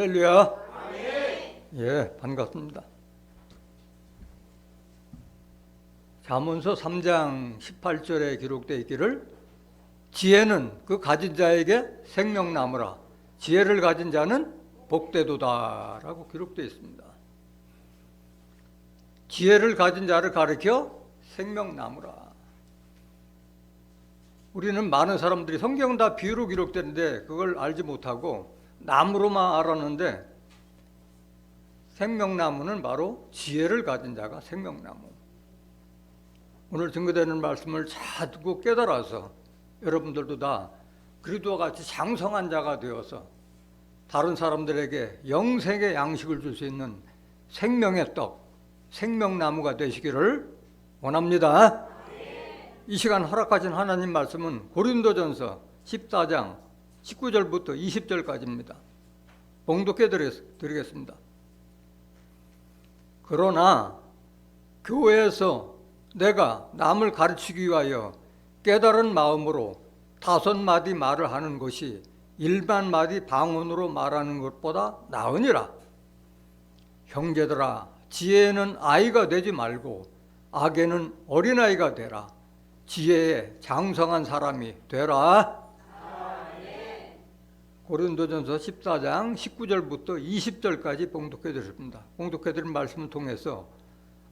할렐루야. 예, 반갑습니다. 잠언서 3장 18절에 기록되어 있기를 지혜는 그 가진 자에게 생명나무라 지혜를 가진 자는 복되도다 라고 기록되어 있습니다. 지혜를 가진 자를 가리켜 생명나무라. 우리는 많은 사람들이 성경은 다 비유로 기록되는데 그걸 알지 못하고 나무로만 알았는데 생명나무는 바로 지혜를 가진 자가 생명나무. 오늘 증거되는 말씀을 잘 듣고 깨달아서 여러분들도 다 그리스도와 같이 장성한 자가 되어서 다른 사람들에게 영생의 양식을 줄 수 있는 생명의 떡, 생명나무가 되시기를 원합니다. 이 시간 허락하신 하나님 말씀은 고린도전서 14장 19절부터 20절까지입니다. 봉독해 드리겠습니다. 그러나 교회에서 내가 남을 가르치기 위하여 깨달은 마음으로 5마디 말을 하는 것이 1만마디 방언으로 말하는 것보다 나으니라. 형제들아, 지혜는 아이가 되지 말고 악에는 어린아이가 되라. 지혜에 장성한 사람이 되라. 고린도전서 14장 19절부터 20절까지 봉독해 드렸습니다. 봉독해 드린 말씀을 통해서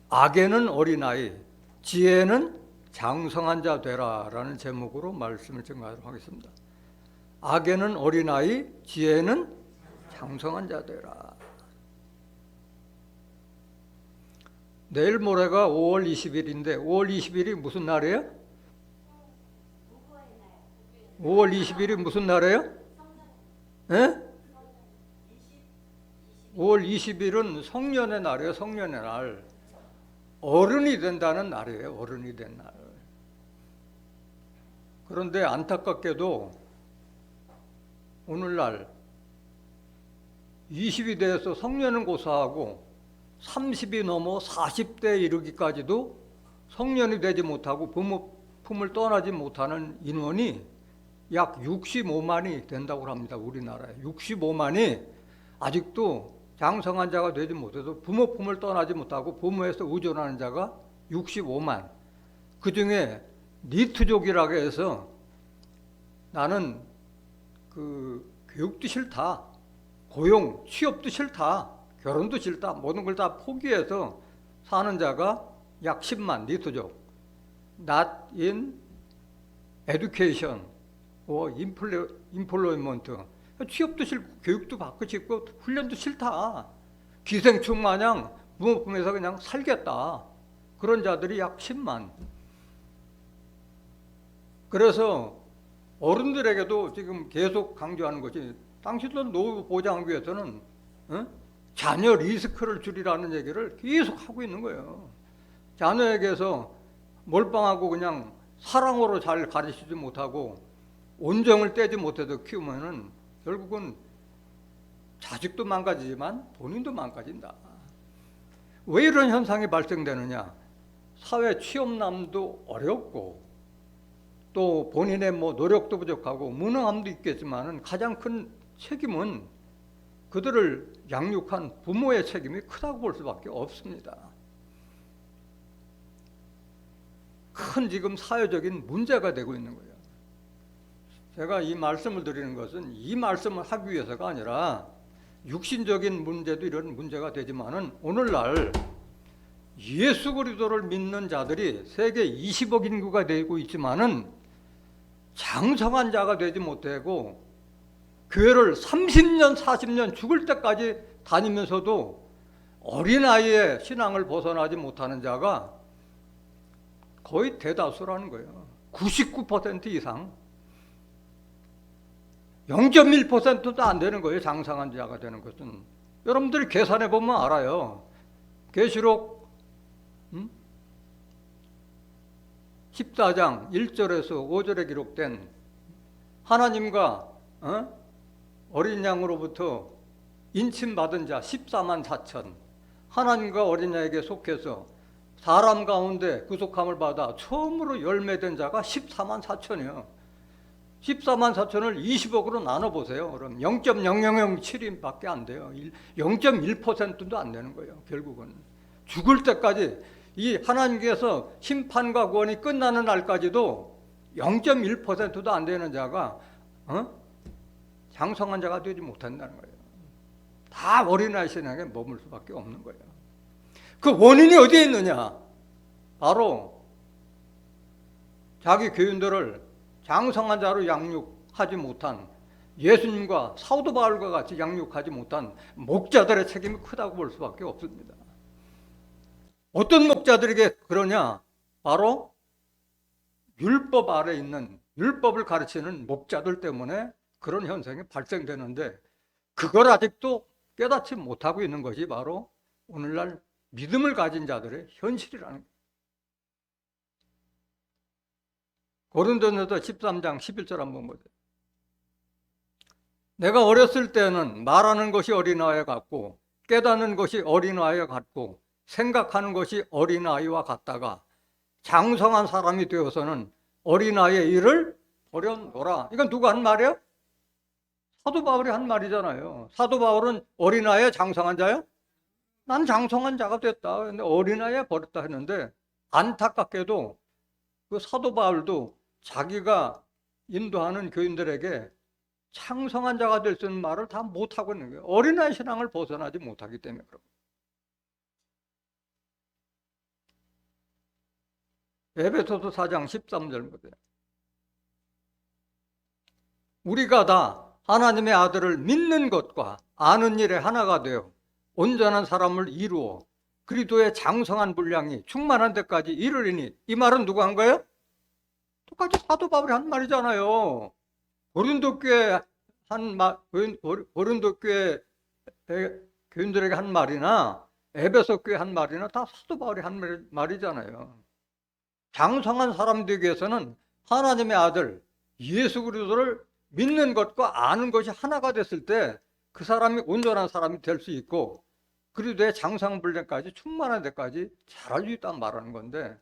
악에는 어린아이, 지혜는 장성한 자 되라 라는 제목으로 말씀을 전하도록 하겠습니다. 악에는 어린아이, 지혜는 장성한 자 되라. 내일 모레가 5월 20일인데 5월 20일이 무슨 날이에요? 5월 20일이 무슨 날이에요? 예? 5월 20일은 성년의 날이에요. 성년의 날. 어른이 된다는 날이에요. 어른이 된 날. 그런데 안타깝게도 오늘날 20이 돼서 성년은 고사하고 30이 넘어 40대에 이르기까지도 성년이 되지 못하고 부모 품을 떠나지 못하는 인원이 약 65만이 된다고 합니다. 우리나라에 65만이 아직도 장성한 자가 되지 못해서 부모 품을 떠나지 못하고 부모에서 의존하는 자가 65만. 그 중에 니트족이라고 해서 나는 교육도 싫다, 고용, 취업도 싫다, 결혼도 싫다, 모든 걸 다 포기해서 사는 자가 약 10만 니트족. Not in education or employment. 취업도 싫고 교육도 받고 싶고 훈련도 싫다. 기생충 마냥 부모 품에서 그냥 살겠다. 그런 자들이 약 10만. 그래서 어른들에게도 지금 계속 강조하는 것이 당신들 노후 보장하기 위해서는 자녀 리스크를 줄이라는 얘기를 계속 하고 있는 거예요. 자녀에게서 몰빵하고 그냥 사랑으로 잘 가르치지 못하고 온정을 떼지 못해서 키우면은 결국은 자식도 망가지지만 본인도 망가진다. 왜 이런 현상이 발생되느냐? 사회 취업난도 어렵고 또 본인의 노력도 부족하고 무능함도 있겠지만은 가장 큰 책임은 그들을 양육한 부모의 책임이 크다고 볼 수밖에 없습니다. 큰 지금 사회적인 문제가 되고 있는 거예요. 제가 이 말씀을 드리는 것은 이 말씀을 하기 위해서가 아니라 육신적인 문제도 이런 문제가 되지만은 오늘날 예수 그리스도를 믿는 자들이 세계 20억 인구가 되고 있지만은 장성한 자가 되지 못하고 교회를 30년, 40년 죽을 때까지 다니면서도 어린아이의 신앙을 벗어나지 못하는 자가 거의 대다수라는 거예요. 99% 이상. 0.1%도 안 되는 거예요. 장성한 자가 되는 것은. 여러분들이 계산해 보면 알아요. 계시록 14장 1절에서 5절에 기록된 하나님과 어린 양으로부터 인침받은 자 14만 4천, 하나님과 어린 양에게 속해서 사람 가운데 구속함을 받아 처음으로 열매된 자가 14만 4천이요. 14만 4천을 20억으로 나눠보세요. 그럼 0.0007밖에 안 돼요. 0.1%도 안 되는 거예요. 결국은 죽을 때까지 이 하나님께서 심판과 구원이 끝나는 날까지도 0.1%도 안 되는 자가 장성한 자가 되지 못한다는 거예요. 다 어린아이 신앙에 머물 수밖에 없는 거예요. 그 원인이 어디에 있느냐? 바로 자기 교인들을 장성한 자로 양육하지 못한, 예수님과 사도 바울과 같이 양육하지 못한 목자들의 책임이 크다고 볼 수밖에 없습니다. 어떤 목자들에게 그러냐? 바로 율법 아래 있는, 율법을 가르치는 목자들 때문에 그런 현상이 발생되는데, 그걸 아직도 깨닫지 못하고 있는 것이 바로 오늘날 믿음을 가진 자들의 현실이라는 거예요. 고린도전서 13장 11절 한번 보세요. 내가 어렸을 때는 말하는 것이 어린아이 같고 깨닫는 것이 어린아이와 같고 생각하는 것이 어린아이와 같다가 장성한 사람이 되어서는 어린아이의 일을 버려놓으라. 이건 누가 한 말이에요? 사도 바울이 한 말이잖아요. 사도 바울은 어린아이의 장성한 자요? 난 장성한 자가 됐다. 근데 어린아이에 버렸다 했는데, 안타깝게도 그 사도 바울도 자기가 인도하는 교인들에게 창성한 자가 될 수 있는 말을 다 못하고 있는 거예요. 어린아이 신앙을 벗어나지 못하기 때문에 그렇고. 에베소서 4장 13절 보세요. 우리가 다 하나님의 아들을 믿는 것과 아는 일에 하나가 되어 온전한 사람을 이루어 그리스도의 장성한 분량이 충만한 데까지 이르리니, 이 말은 누가 한 거예요? 똑같이 사도 바울이 한 말이잖아요. 고린도 교회 고린도 교회 교인들에게 한 말이나 에베소 교회 한 말이나 다 사도 바울이 한 말이잖아요. 장성한 사람 되기 위해서는 하나님의 아들 예수 그리스도를 믿는 것과 아는 것이 하나가 됐을 때 그 사람이 온전한 사람이 될 수 있고 그리스도의 장성 분량까지 충만한 데까지 자랄 수 있다는 말하는 건데,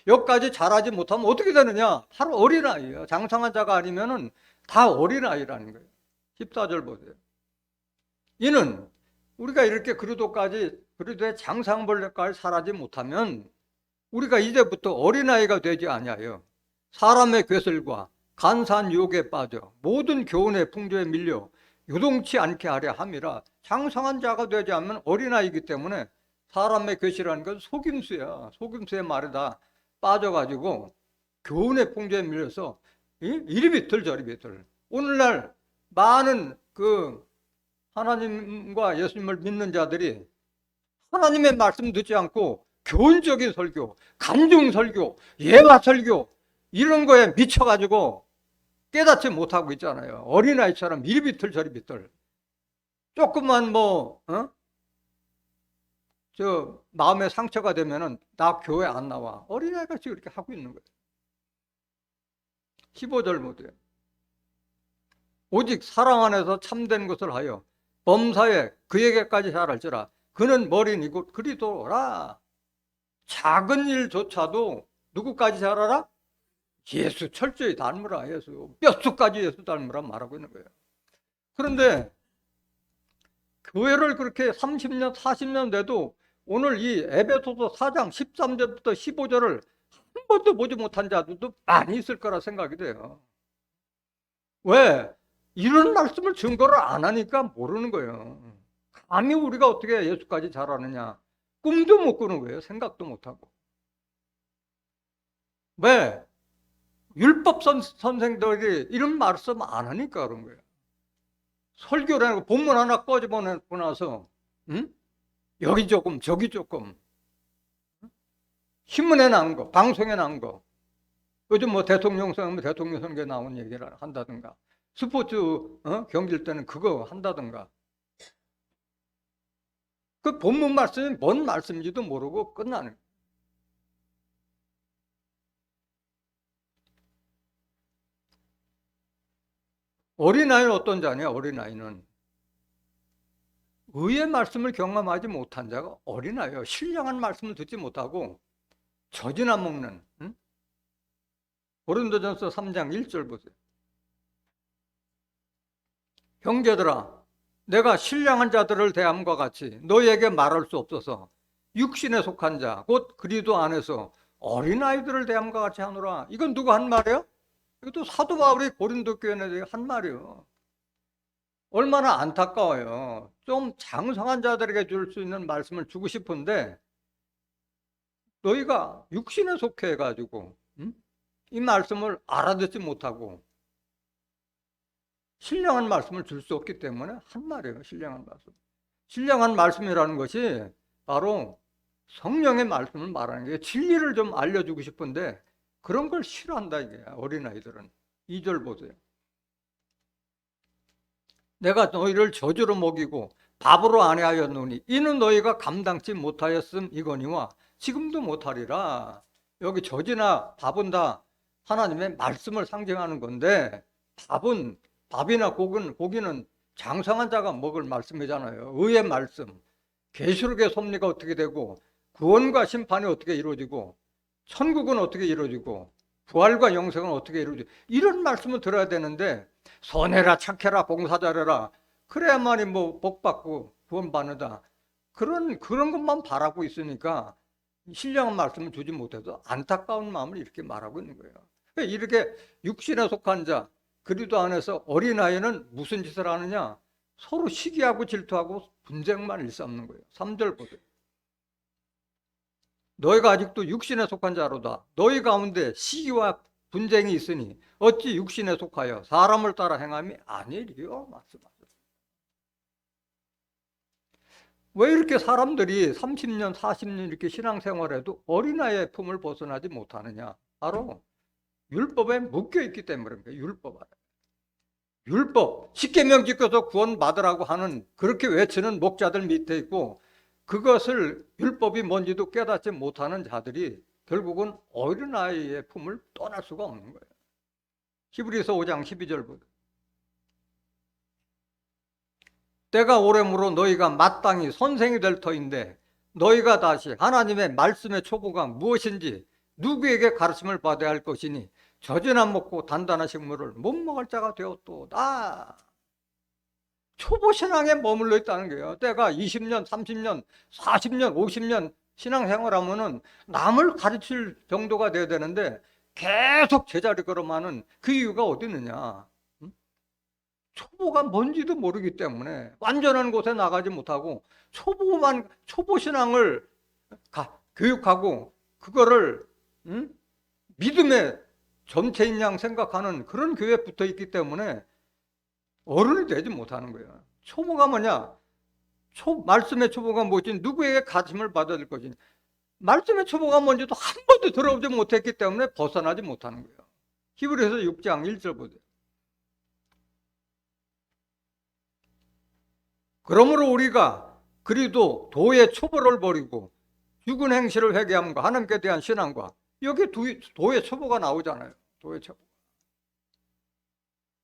여기까지 자라지 못하면 어떻게 되느냐? 바로 어린아이예요. 장성한 자가 아니면은 다 어린아이라는 거예요. 14절 보세요. 이는 우리가 이렇게 그리스도의 장성 분량까지 자라지 못하면 우리가 이제부터 어린아이가 되지 아니하여 사람의 괴설과 간사한 유혹에 빠져 모든 교훈의 풍조에 밀려 요동치 않게 하려 함이라. 장성한 자가 되지 않으면 어린아이기 때문에 사람의 괴실이라는 건 속임수야. 속임수의 말에다 빠져가지고 교훈의 풍조에 밀려서 이리 비틀 저리 비틀. 오늘날 많은 그 하나님과 예수님을 믿는 자들이 하나님의 말씀 듣지 않고 교훈적인 설교, 감정 설교, 예화 설교 이런 거에 미쳐가지고 깨닫지 못하고 있잖아요. 어린아이처럼 이리 비틀 저리 비틀. 조금만 마음에 상처가 되면은 나 교회 안 나와. 어린아이같이 그렇게 하고 있는 거예요. 15절 보세요. 오직 사랑 안에서 참된 것을 하여 범사에 그에게까지 자랄지라. 그는 머리니 곧 그리스도라. 작은 일조차도 누구까지 자라라? 예수 철저히 닮으라. 예수 뼛속까지 예수 닮으라 말하고 있는 거예요. 그런데 교회를 그렇게 30년 40년 돼도 오늘 이 에베소서 4장 13절부터 15절을 한 번도 보지 못한 자들도 많이 있을 거라 생각이 돼요. 왜? 이런 말씀을 증거를 안 하니까 모르는 거예요. 감히 우리가 어떻게 예수까지 잘하느냐, 꿈도 못 꾸는 거예요. 생각도 못하고. 왜? 율법 선생들이 이런 말씀 안 하니까 그런 거예요. 설교를 하고 본문 하나 꺼집어내고 나서 여기 조금 저기 조금, 신문에 나온 거, 방송에 나온 거, 요즘 뭐 대통령 선거에 나온 얘기를 한다든가, 스포츠 경기일 때는 그거 한다든가, 그 본문 말씀이 뭔 말씀인지도 모르고 끝나는 거예요. 어린아이는 어떤 자냐? 어린아이는 의의 말씀을 경험하지 못한 자가 어린아이예요. 신령한 말씀을 듣지 못하고 젖이나 먹는. 고린도전서 3장 1절 보세요. 형제들아, 내가 신령한 자들을 대함과 같이 너희에게 말할 수 없어서 육신에 속한 자, 곧 그리스도 안에서 어린아이들을 대함과 같이 하노라. 이건 누가 한 말이에요? 이것도 사도 바울이 고린도 교회에 한 말이에요. 얼마나 안타까워요. 좀 장성한 자들에게 줄 수 있는 말씀을 주고 싶은데 너희가 육신에 속해 가지고 이 말씀을 알아듣지 못하고 신령한 말씀을 줄 수 없기 때문에 한 말이에요. 신령한 말씀. 신령한 말씀이라는 것이 바로 성령의 말씀을 말하는 게 진리를 좀 알려주고 싶은데 그런 걸 싫어한다 이게 어린아이들은. 2절 보세요. 내가 너희를 저주로 먹이고 밥으로 안해하였노니 이는 너희가 감당치 못하였음 이거니와 지금도 못하리라. 여기 젖이나 밥은 다 하나님의 말씀을 상징하는 건데 밥이나 고기는 장성한 자가 먹을 말씀이잖아요. 의의 말씀. 계시록의 섭리가 어떻게 되고 구원과 심판이 어떻게 이루어지고 천국은 어떻게 이루어지고 부활과 영생은 어떻게 이루어지고 이런 말씀을 들어야 되는데 선해라 착해라 봉사 잘해라 그래야만이 뭐 복받고 구원받는다 그런 것만 바라고 있으니까 신령한 말씀을 주지 못해서 안타까운 마음을 이렇게 말하고 있는 거예요. 이렇게 육신에 속한 자 그리스도 안에서 어린아이는 무슨 짓을 하느냐? 서로 시기하고 질투하고 분쟁만 일삼는 거예요. 3절 보세요. 너희가 아직도 육신에 속한 자로다. 너희 가운데 시기와 분쟁이 있으니 어찌 육신에 속하여 사람을 따라 행함이 아니리요? 말씀하셨어요. 왜 이렇게 사람들이 30년, 40년 이렇게 신앙생활해도 어린아이의 품을 벗어나지 못하느냐? 바로 율법에 묶여있기 때문입니다. 율법 안에. 율법, 십계명 지켜서 구원받으라고 하는 그렇게 외치는 목자들 밑에 있고 그것을 율법이 뭔지도 깨닫지 못하는 자들이 결국은 어린아이의 품을 떠날 수가 없는 거예요. 히브리서 5장 12절 보세요. 때가 오래므로 너희가 마땅히 선생이 될 터인데 너희가 다시 하나님의 말씀의 초보가 무엇인지 누구에게 가르침을 받아야 할 것이니 젖이나 먹고 단단한 식물을 못 먹을 자가 되었도다. 초보 신앙에 머물러 있다는 거예요. 때가 20년, 30년, 40년, 50년 신앙생활하면은 남을 가르칠 정도가 돼야 되는데 계속 제자리 걸어마는 그 이유가 어디 있느냐? 초보가 뭔지도 모르기 때문에 완전한 곳에 나가지 못하고 초보 신앙을 교육하고 그거를 믿음의 전체인 양 생각하는 그런 교회에 붙어 있기 때문에 어른이 되지 못하는 거예요. 초보가 뭐냐? 말씀의 초보가 뭐지? 누구에게 가르침을 받아야 될 것이니? 말씀의 초보가 뭔지도 한 번도 들어보지 못했기 때문에 벗어나지 못하는 거예요. 히브리서 6장 1절 보세요. 그러므로 우리가 그리도 도의 초보를 버리고 죽은 행실을 회개함과 하나님께 대한 신앙과 여기 도의 초보가 나오잖아요.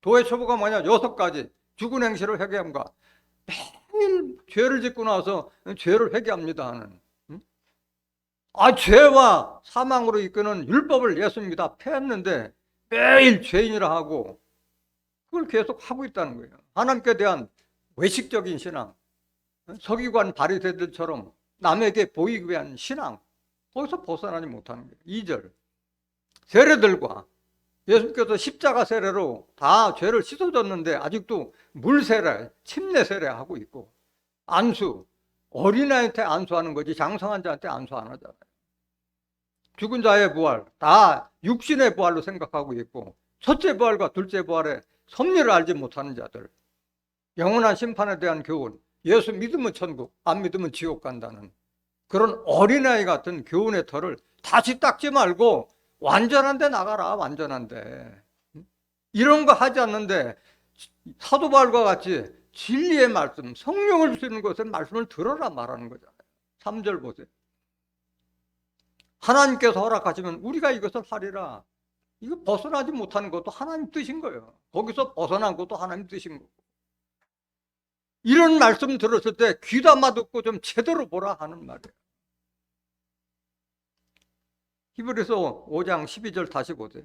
도의 초보가 뭐냐? 6가지. 죽은 행실을 회개함과 매일 죄를 짓고 나서 죄를 회개합니다 하는. 죄와 사망으로 이끄는 율법을 예수님이 폐했는데 매일 죄인이라 하고 그걸 계속 하고 있다는 거예요. 하나님께 대한 외식적인 신앙, 서기관 바리새들처럼 남에게 보이기 위한 신앙, 거기서 벗어나지 못하는 거예요. 2절. 세례들과 예수님께서 십자가 세례로 다 죄를 씻어줬는데 아직도 물세례, 침례 세례 하고 있고 안수, 어린아이한테 안수하는 거지 장성한 자한테 안수 안 하잖아요. 죽은 자의 부활, 다 육신의 부활로 생각하고 있고 첫째 부활과 둘째 부활의 섭리를 알지 못하는 자들, 영원한 심판에 대한 교훈, 예수 믿으면 천국, 안 믿으면 지옥 간다는 그런 어린아이 같은 교훈의 털을 다시 닦지 말고 완전한 데 나가라. 완전한 데. 이런 거 하지 않는데 사도 바울과 같이 진리의 말씀, 성령을 주시는 것을 말씀을 들어라 말하는 거잖아요. 3절 보세요. 하나님께서 허락하시면 우리가 이것을 하리라. 이거 벗어나지 못하는 것도 하나님 뜻인 거예요. 거기서 벗어난 것도 하나님 뜻인 거고. 이런 말씀 들었을 때 귀담아 듣고 좀 제대로 보라 하는 말이에요. 히브리서 5장 12절 다시 보세요.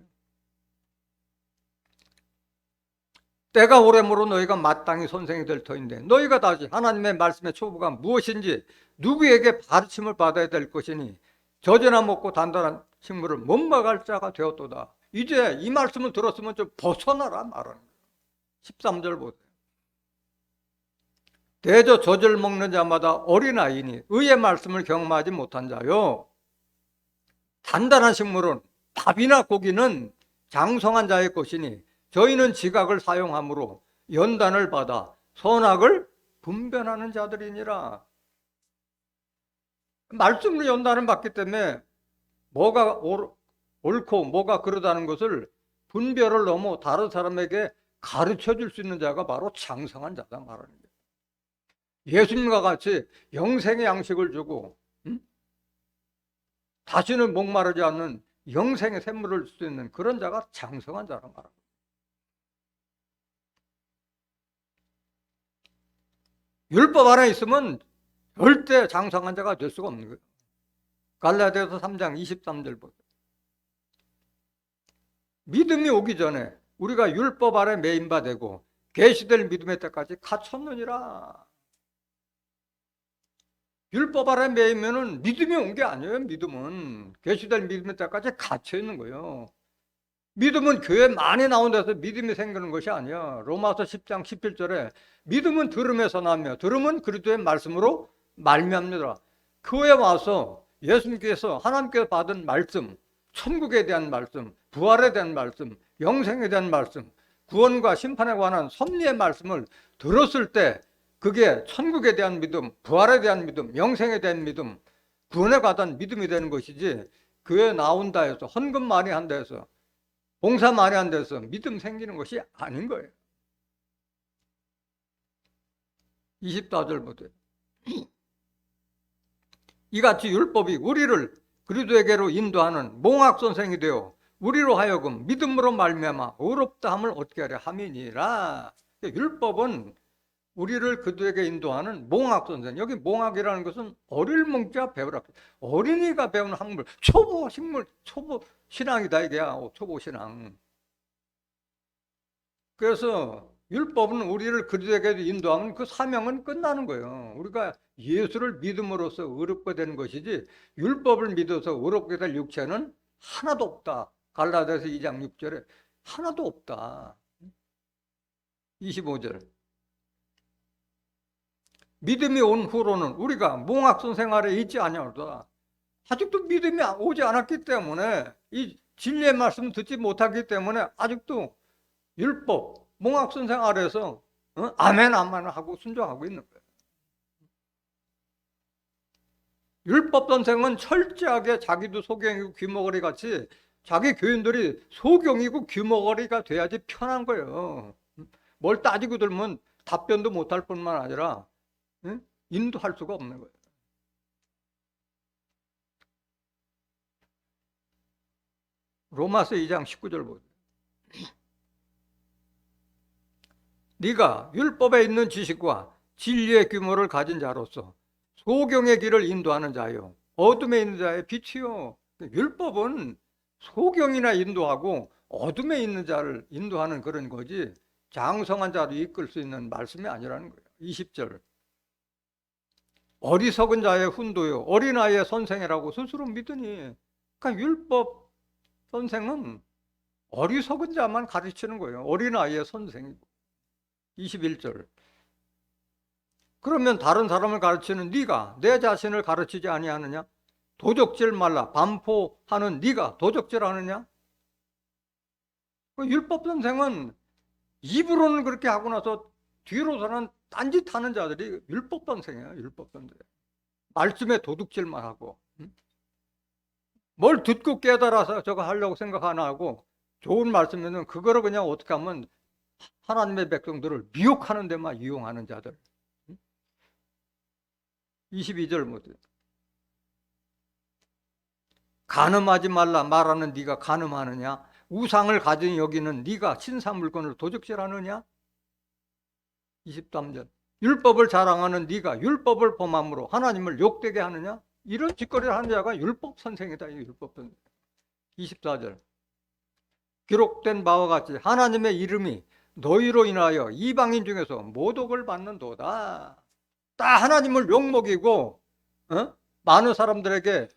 때가 오래므로 너희가 마땅히 선생이 될 터인데 너희가 다시 하나님의 말씀의 초보가 무엇인지 누구에게 가르침을 받아야 될 것이니 젖이나 먹고 단단한 식물을 못 먹을 자가 되었도다. 이제 이 말씀을 들었으면 좀 벗어나라 말하는 거예요. 13절 보세요. 대저 젖을 먹는 자마다 어린아이니 의의 말씀을 경험하지 못한 자요. 단단한 식물은 밥이나 고기는 장성한 자의 것이니 저희는 지각을 사용함으로 연단을 받아 선악을 분별하는 자들이니라. 말씀으로 연단을 받기 때문에 뭐가 옳고 뭐가 그러다는 것을 분별을 넘어 다른 사람에게 가르쳐 줄 수 있는 자가 바로 장성한 자다 말하는 거예요. 예수님과 같이 영생의 양식을 주고 다시는 목마르지 않는 영생의 샘물을 줄 수 있는 그런 자가 장성한 자란 말합니다. 율법 안에 있으면 절대 장성한 자가 될 수가 없는 거예요. 갈라디아서 3장 23절 보세요. 믿음이 오기 전에 우리가 율법 아래 매인 바 되고 계시될 믿음의 때까지 갇혔느니라. 율법 아래 매이면은 믿음이 온 게 아니에요. 믿음은 계시될 믿음의 때까지 갇혀 있는 거예요. 믿음은 교회 많이 나온 데서 믿음이 생기는 것이 아니야. 로마서 10장 17절에 믿음은 들음에서 나며 들음은 그리스도의 말씀으로 말미암니다. 교회 와서 예수님께서 하나님께서 받은 말씀, 천국에 대한 말씀, 부활에 대한 말씀, 영생에 대한 말씀, 구원과 심판에 관한 섭리의 말씀을 들었을 때 그게 천국에 대한 믿음, 부활에 대한 믿음, 영생에 대한 믿음, 구원에 관한 믿음이 되는 것이지 교회 나온다 해서 헌금 많이 한다 해서 봉사 많이 한다 해서 믿음 생기는 것이 아닌 거예요. 24절 보세요. 이같이 율법이 우리를 그리스도에게로 인도하는 몽학선생이 되어 우리로 하여금 믿음으로 말미암아 의롭다함을 얻게 하려 함이니라. 율법은 우리를 그리스도에게 인도하는 몽학선생. 여기 몽학이라는 것은 어릴 몽자 배우라. 어린이가 배우는 학문, 초보 식물, 초보 신앙이다 이게야. 초보 신앙. 그래서 율법은 우리를 그리스도에게 인도하는 그 사명은 끝나는 거예요. 우리가 예수를 믿음으로써 의롭게 되는 것이지 율법을 믿어서 의롭게 될 육체는 하나도 없다. 갈라디아서 2장 6절에 하나도 없다. 25절. 믿음이 온 후로는 우리가 몽학선 생활에 있지 아니하도다. 아직도 믿음이 오지 않았기 때문에 이 진리의 말씀 듣지 못하기 때문에 아직도 율법, 몽학선 생활에서 아멘 아멘 하고 순종하고 있는 거예요. 율법 선생은 철저하게 자기도 소경이고 귀머거리 같이 자기 교인들이 소경이고 귀머거리가 돼야지 편한 거예요. 뭘 따지고 들면 답변도 못할 뿐만 아니라 인도할 수가 없는 거예요. 로마서 2장 19절 보세요. 네가 율법에 있는 지식과 진리의 규모를 가진 자로서 소경의 길을 인도하는 자요 어둠에 있는 자의 빛이요. 율법은 소경이나 인도하고 어둠에 있는 자를 인도하는 그런 거지 장성한 자를 이끌 수 있는 말씀이 아니라는 거예요. 20절. 어리석은 자의 훈도요 어린아이의 선생이라고 스스로 믿으니. 그러니까 율법 선생은 어리석은 자만 가르치는 거예요. 어린아이의 선생이고. 21절. 그러면 다른 사람을 가르치는 네가 내 자신을 가르치지 아니하느냐? 도적질 말라 반포하는 네가 도적질하느냐? 율법 선생은 입으로는 그렇게 하고 나서 뒤로서는 딴짓하는 자들이 율법 선생이에요. 율법 선생. 말씀에 도둑질만 하고 뭘 듣고 깨달아서 저거 하려고 생각 안 하고 좋은 말씀이면 그거를 그냥 어떻게 하면 하나님의 백성들을 미혹하는 데만 이용하는 자들. 22절 보세요. 간음하지 말라 말하는 네가 간음하느냐? 우상을 가진 여기는 네가 신사 물건을 도적질하느냐? 23절. 율법을 자랑하는 네가 율법을 범함으로 하나님을 욕되게 하느냐? 이런 짓거리를 하는 자가 율법 선생이다. 이 율법 선생. 24절. 기록된 바와 같이 하나님의 이름이 너희로 인하여 이방인 중에서 모독을 받는도다. 다 하나님을 욕먹이고 많은 사람들에게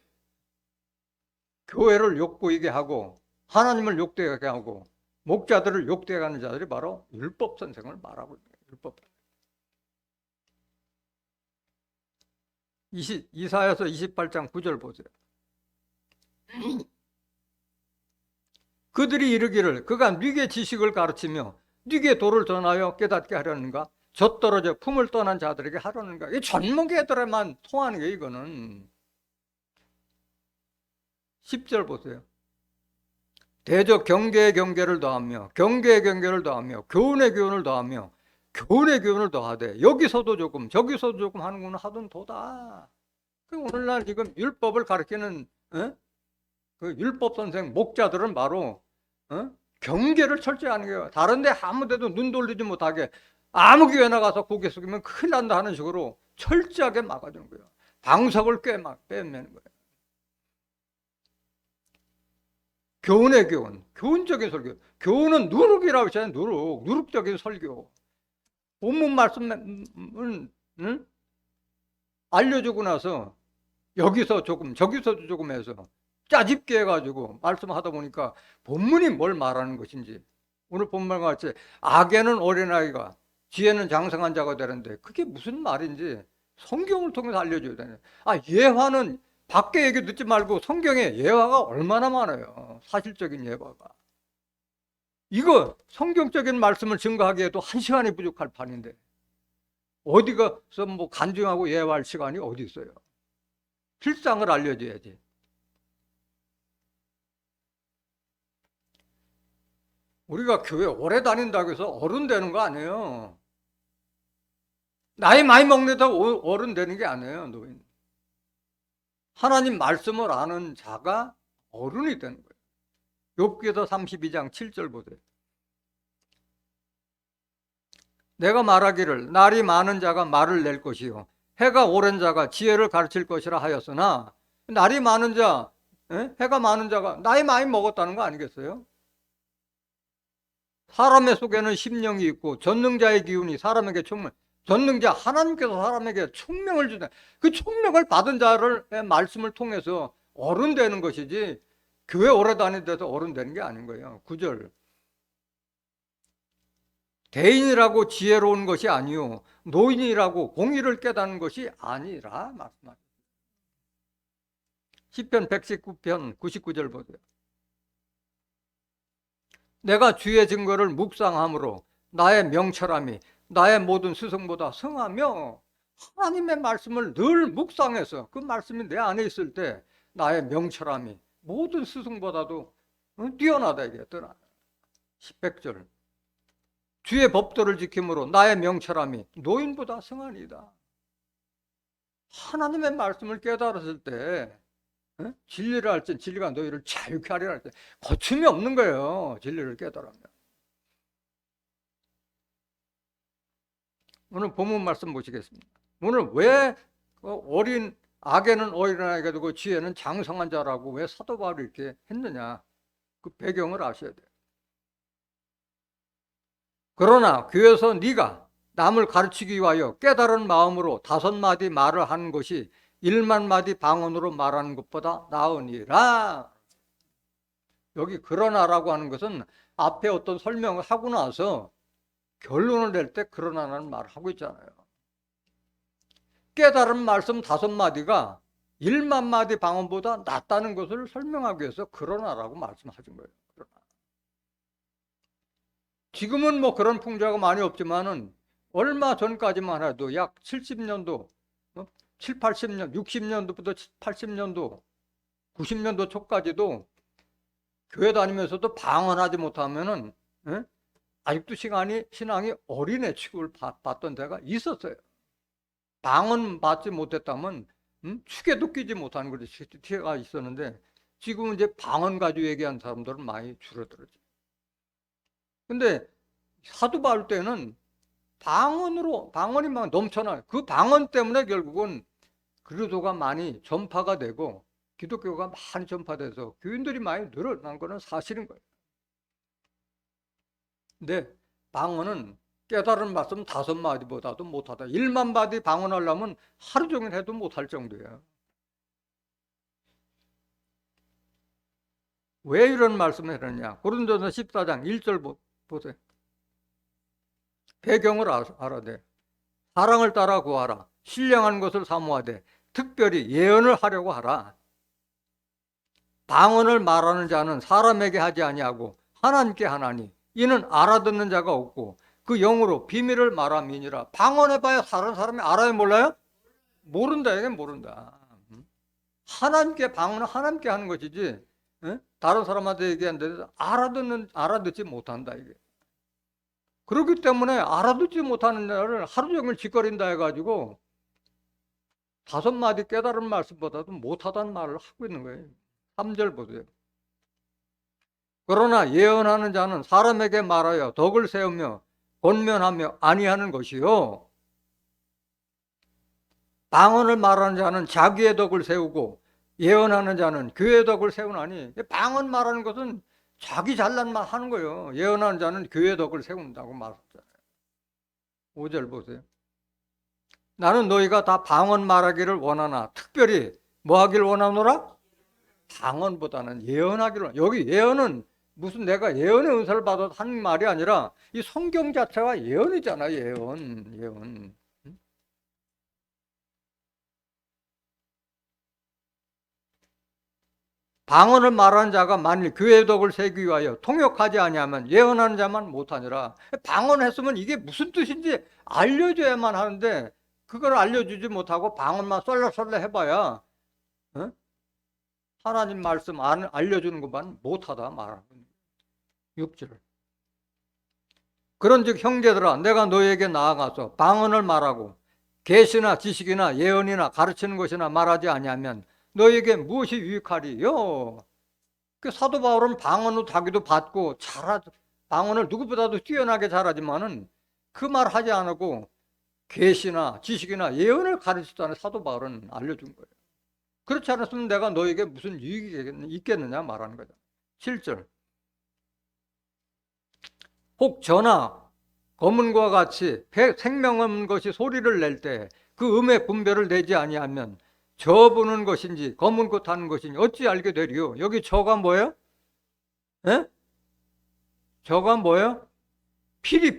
교회를 욕보이게 하고 하나님을 욕되게 하고 목자들을 욕되게 하는 자들이 바로 율법 선생을 말하고 있는 거예요. 율법. 이사야서 28장 9절 보세요. 그들이 이르기를 그가 네게 지식을 가르치며 네게 도를 전하여 깨닫게 하려는가? 젖떨어져 품을 떠난 자들에게 하려는가? 이 전문가들에만 통하는 게 이거는. 10절 보세요. 대저 경계의 경계를 더하며 경계의 경계를 더하며 교훈의 교훈을 더하며 교훈의 교훈을 더하되 여기서도 조금 저기서도 조금 하는구나 하던 도다. 오늘날 지금 율법을 가르치는 그 율법 선생 목자들은 바로 경계를 철저히 하는 거예요. 다른 데 아무 데도 눈 돌리지 못하게 아무 교회나 가서 고개 숙이면 큰일 난다 하는 식으로 철저하게 막아주는 거예요. 방석을 빼내는 거예요. 교훈의 교훈, 교훈적인 설교. 교훈은 누룩이라고 했잖아요. 누룩적인 설교. 본문 말씀은 알려주고 나서 여기서 조금 저기서 조금 해서 짜집게 해가지고 말씀하다 보니까 본문이 뭘 말하는 것인지, 오늘 본문과 같이 악에는 어린아이가 지혜는 장성한 자가 되는데 그게 무슨 말인지 성경을 통해서 알려줘야 되네. 예화는 밖에 얘기 듣지 말고 성경에 예화가 얼마나 많아요. 사실적인 예화가. 이거 성경적인 말씀을 증거하기에도 1시간이 부족할 판인데 어디 가서 뭐 간증하고 예화할 시간이 어디 있어요. 실상을 알려줘야지. 우리가 교회 오래 다닌다고 해서 어른 되는 거 아니에요. 나이 많이 먹는다고 어른 되는 게 아니에요. 노인. 하나님 말씀을 아는 자가 어른이 되는 거예요. 욥기서 32장 7절 보세요. 내가 말하기를 날이 많은 자가 말을 낼 것이요 해가 오랜 자가 지혜를 가르칠 것이라 하였으나, 날이 많은 자, 해가 많은 자가 나이 많이 먹었다는 거 아니겠어요? 사람의 속에는 심령이 있고 전능자의 기운이 사람에게 전능자 하나님께서 사람에게 총명을 주는, 그 총명을 받은 자를 말씀을 통해서 어른 되는 것이지 교회 오래 다니면서 어른 되는 게 아닌 거예요. 9절. 대인이라고 지혜로운 것이 아니요 노인이라고 공의를 깨닫는 것이 아니라 말씀하셨어요. 시편 119편 99절 보세요. 내가 주의 증거를 묵상함으로 나의 명철함이 나의 모든 스승보다 성하며, 하나님의 말씀을 늘 묵상해서 그 말씀이 내 안에 있을 때 나의 명철함이 모든 스승보다도 뛰어나다 이게 떠나. 100절. 주의 법도를 지킴으로 나의 명철함이 노인보다 성하니이다. 하나님의 말씀을 깨달았을 때 진리를 할 때 진리가 너희를 자유케 하리라 할 때 거침이 없는 거예요. 진리를 깨달으면. 오늘 본문 말씀 보시겠습니다. 오늘 왜 악에는 어린아이가 되고 지혜는 장성한 자라고 왜 사도 바울이 이렇게 했느냐, 그 배경을 아셔야 돼요. 그러나 교회에서 네가 남을 가르치기 위하여 깨달은 마음으로 5마디 말을 하는 것이 1만마디 방언으로 말하는 것보다 나으니라. 여기 그러나라고 하는 것은 앞에 어떤 설명을 하고 나서 결론을 낼 때 그러나라는 말을 하고 있잖아요. 깨달은 말씀 5마디가 1만마디 방언보다 낫다는 것을 설명하기 위해서 그러나라고 말씀하신 거예요. 그러나. 지금은 뭐 그런 풍조가 많이 없지만은 얼마 전까지만 해도 약 70년도, 7, 80년, 60년도부터 80년도, 90년도 초까지도 교회 다니면서도 방언하지 못하면은 아직도 신앙이 어린애 취급을 받던 데가 있었어요. 방언 받지 못했다면 축에도 끼지 못하는 그런 티가 있었는데, 지금은 이제 방언 가지고 얘기하는 사람들은 많이 줄어들었죠. 근데 사도 바울 때는 방언이 막 넘쳐나요. 그 방언 때문에 결국은 그리스도가 많이 전파가 되고 기독교가 많이 전파돼서 교인들이 많이 늘어난 거는 사실인 거예요. 근데 방언은 깨달은 말씀 5마디보다도 못하다. 1만 마디 방언하려면 하루 종일 해도 못할 정도예요. 왜 이런 말씀을 했느냐? 고린도서 14장 1절 보세요. 배경을 알아야 돼. 사랑을 따라 구하라. 신령한 것을 사모하되 특별히 예언을 하려고 하라. 방언을 말하는 자는 사람에게 하지 아니하고 하나님께 하나니 이는 알아듣는 자가 없고 그 영으로 비밀을 말함이니라. 방언해봐야 다른 사람이 알아요 몰라요? 모른다. 이게 모른다. 하나님께 방언은 하나님께 하는 것이지 다른 사람한테 얘기하는데 알아듣지 못한다 이게. 그렇기 때문에 알아듣지 못하는 자를 하루 종일 짓거린다 해가지고 5마디 깨달은 말씀보다도 못하다는 말을 하고 있는 거예요. 3절 보세요. 그러나 예언하는 자는 사람에게 말하여 덕을 세우며 권면하며 아니하는 것이요. 방언을 말하는 자는 자기의 덕을 세우고 예언하는 자는 교회의 덕을 세우나니. 방언 말하는 것은 자기 잘난 말 하는 거예요. 예언하는 자는 교회의 덕을 세운다고 말했잖아요. 5절 보세요. 나는 너희가 다 방언 말하기를 원하나 특별히 뭐 하기를 원하노라? 방언보다는 예언하기를. 여기 예언은 무슨 내가 예언의 은사를 받아서 하는 말이 아니라 이 성경 자체가 예언이잖아. 예언. 방언을 말하는 자가 만일 교회의 덕을 세기 위하여 통역하지 아니하면 예언하는 자만 못하니라. 방언했으면 이게 무슨 뜻인지 알려줘야만 하는데 그걸 알려주지 못하고 방언만 썰렁썰렁 해봐야 하나님 말씀 알려주는 것만 못하다 말하는 거예요. 6절. 그런즉 형제들아 내가 너희에게 나아가서 방언을 말하고 계시나 지식이나 예언이나 가르치는 것이나 말하지 아니하면 너희에게 무엇이 유익하리요? 그 사도 바울은 방언으로 자기도 받고 방언을 누구보다도 뛰어나게 잘하지만은 그 말 하지 않고 계시나 지식이나 예언을 가르치다는 사도 바울은 알려준 거예요. 그렇지 않았으면 내가 너에게 무슨 유익이 있겠느냐 말하는 거죠. 7절. 혹 전하 검은과 같이 생명 없는 것이 소리를 낼 때 그 음의 분별을 내지 아니하면 저 부는 것인지 검은 꽃 하는 것인지 어찌 알게 되리요? 여기 저가 뭐예요? 에? 저가 뭐예요? 피리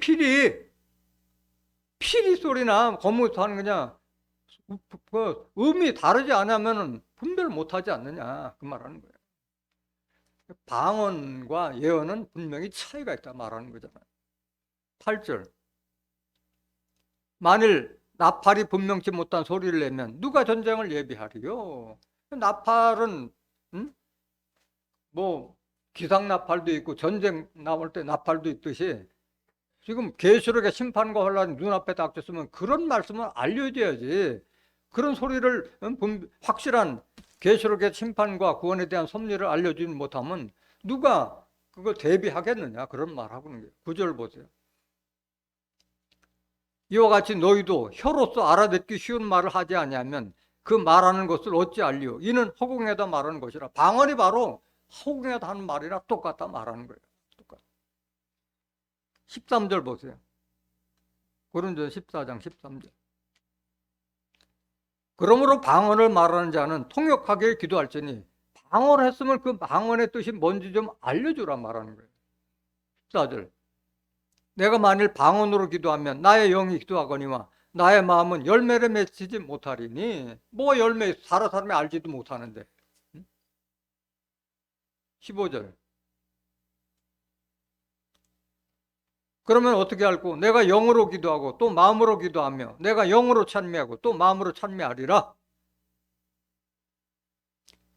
소리나 검은 꽃 하는 거냐? 그 음이 다르지 않으면 분별 못하지 않느냐 그 말하는 거예요. 방언과 예언은 분명히 차이가 있다 말하는 거잖아요. 8절. 만일 나팔이 분명치 못한 소리를 내면 누가 전쟁을 예비하리요? 나팔은 뭐 기상 나팔도 있고 전쟁 나올 때 나팔도 있듯이 지금 계시록의 심판과 혼란이 눈앞에 닥쳤으면 그런 말씀을 알려줘야지. 그런 소리를 확실한 계시록의 심판과 구원에 대한 섭리를 알려주지 못하면 누가 그거 대비하겠느냐 그런 말하고 있는 거예요. 9절 보세요. 이와 같이 너희도 혀로서 알아듣기 쉬운 말을 하지 아니하면 그 말하는 것을 어찌 알리요? 이는 허공에다 말하는 것이라. 방언이 바로 허공에다 하는 말이라 똑같다 말하는 거예요. 똑같다. 13절 보세요. 고린도서 14장 13절. 그러므로 방언을 말하는 자는 통역하게 기도할지니 방언을 했으면 그 방언의 뜻이 뭔지 좀 알려주라 말하는 거예요. 14절. 내가 만일 방언으로 기도하면 나의 영이 기도하거니와 나의 마음은 열매를 맺히지 못하리니. 뭐 열매 사람이 알지도 못하는데. 15절. 그러면 어떻게 알고? 내가 영으로 기도하고 또 마음으로 기도하며 내가 영으로 찬미하고 또 마음으로 찬미하리라.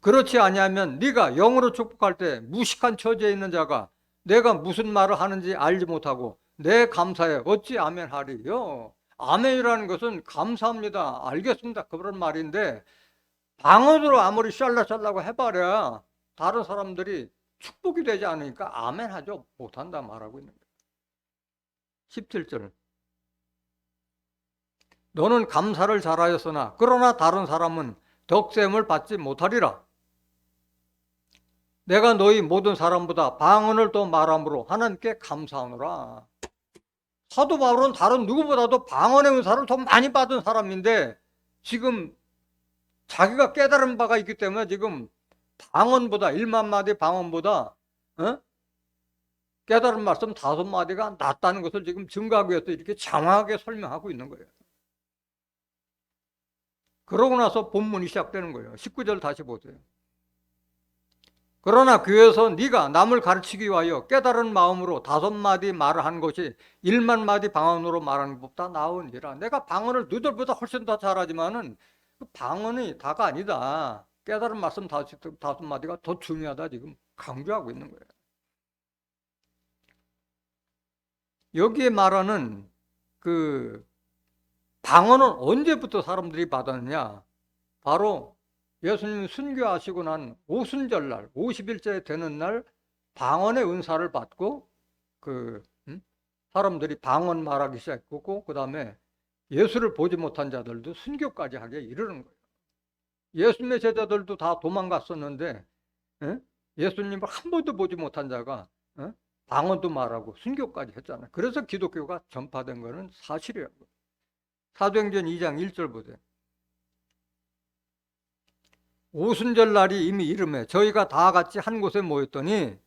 그렇지 아니하면 네가 영으로 축복할 때 무식한 처지에 있는 자가 내가 무슨 말을 하는지 알지 못하고 내 감사에 어찌 아멘 하리요? 아멘이라는 것은 감사합니다, 알겠습니다, 그런 말인데 방언으로 아무리 샬라샬라고 해봐야 다른 사람들이 축복이 되지 않으니까 아멘 하죠 못한다 말하고 있는 거예요. 17절. 너는 감사를 잘하였으나 그러나 다른 사람은 덕셈을 받지 못하리라. 내가 너희 모든 사람보다 방언을 더 말함으로 하나님께 감사하노라. 사도 바울은 다른 누구보다도 방언의 은사를 더 많이 받은 사람인데 지금 자기가 깨달은 바가 있기 때문에 지금 방언보다 1만 마디 방언보다 깨달은 말씀 5마디가 낫다는 것을 지금 증거하기 위해서 이렇게 장황하게 설명하고 있는 거예요. 그러고 나서 본문이 시작되는 거예요. 19절 다시 보세요. 그러나 교회에서 네가 남을 가르치기 위하여 깨달은 마음으로 5마디 말을 한 것이 1만 마디 방언으로 말하는 것보다 나으니라. 내가 방언을 너희들보다 훨씬 더 잘하지만은 그 방언이 다가 아니다. 깨달은 말씀 5마디가 더 중요하다 지금 강조하고 있는 거예요. 여기에 말하는 그 방언은 언제부터 사람들이 받았느냐? 바로 예수님 순교하시고 난 오순절날 50일째 되는 날 방언의 은사를 받고 사람들이 방언 말하기 시작했고 그 다음에 예수를 보지 못한 자들도 순교까지 하게 이르는 거예요. 예수님의 제자들도 다 도망갔었는데 예수님을 한 번도 보지 못한 자가 방언도 말하고 순교까지 했잖아요. 그래서 기독교가 전파된 것은 사실이에요. 사도행전 2장 1절 보세요. 오순절 날이 이미 이름에 저희가 다 같이 한 곳에 모였더니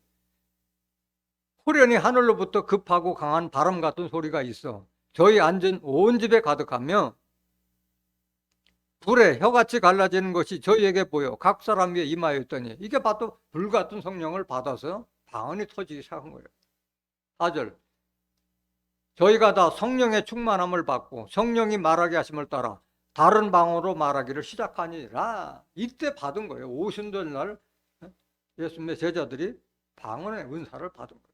호련히 하늘로부터 급하고 강한 바람 같은 소리가 있어 저희 앉은 온 집에 가득하며 불에 혀같이 갈라지는 것이 저희에게 보여 각 사람 위에 임하였더니 이게 바로 불같은 성령을 받아서 방언이 터지기 시작한 거예요. 4절 저희가 다 성령의 충만함을 받고 성령이 말하게 하심을 따라 다른 방언으로 말하기를 시작하니라. 이때 받은 거예요. 오순절 날 예수님의 제자들이 방언의 은사를 받은 거예요.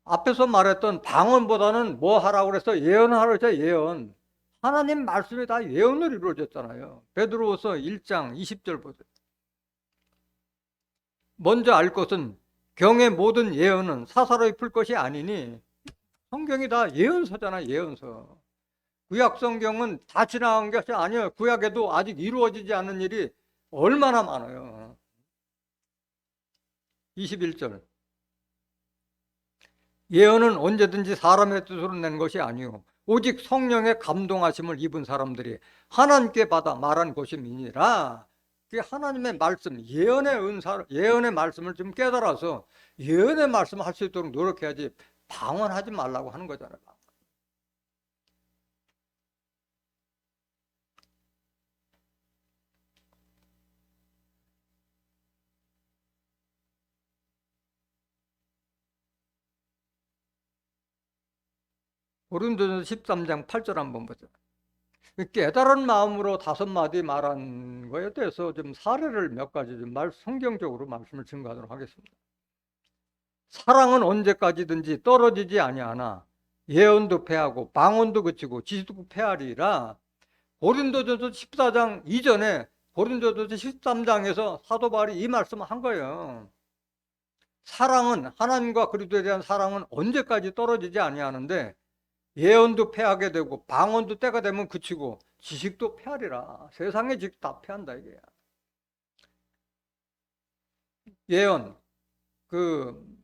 앞에서 말했던 방언보다는 뭐 하라고 그래서 예언하라고 했죠. 예언. 하나님 말씀이 다 예언으로 이루어졌잖아요. 베드로후서 1장 20절 보세요. 먼저 알 것은 경의 모든 예언은 사사로이 풀 것이 아니니 성경이 다 예언서잖아요. 예언서. 구약 성경은 다 지나간 것이 아니에요. 구약에도 아직 이루어지지 않은 일이 얼마나 많아요. 21절 예언은 언제든지 사람의 뜻으로 낸 것이 아니요 오직 성령의 감동하심을 입은 사람들이 하나님께 받아 말한 것임이니라. 하나님의 말씀, 예언의 은사, 예언의 말씀을 좀 깨달아서 예언의 말씀을 할 수 있도록 노력해야지 방언하지 말라고 하는 거잖아요. 고린도전서 13장 8절 한번 보죠. 깨달은 마음으로 5마디 말한 거에 대해서 좀 사례를 몇 가지 좀 성경적으로 말씀을 증거하도록 하겠습니다. 사랑은 언제까지든지 떨어지지 아니하나 예언도 패하고 방언도 그치고 지식도 패하리라. 고린도전서 14장 이전에 고린도전서 13장에서 사도 바울이 이 말씀을 한 거예요. 사랑은 하나님과 그리스도에 대한 사랑은 언제까지 떨어지지 아니하는데 예언도 패하게 되고 방언도 때가 되면 그치고 지식도 패하리라. 세상의 지식 다 패한다 이게야. 예언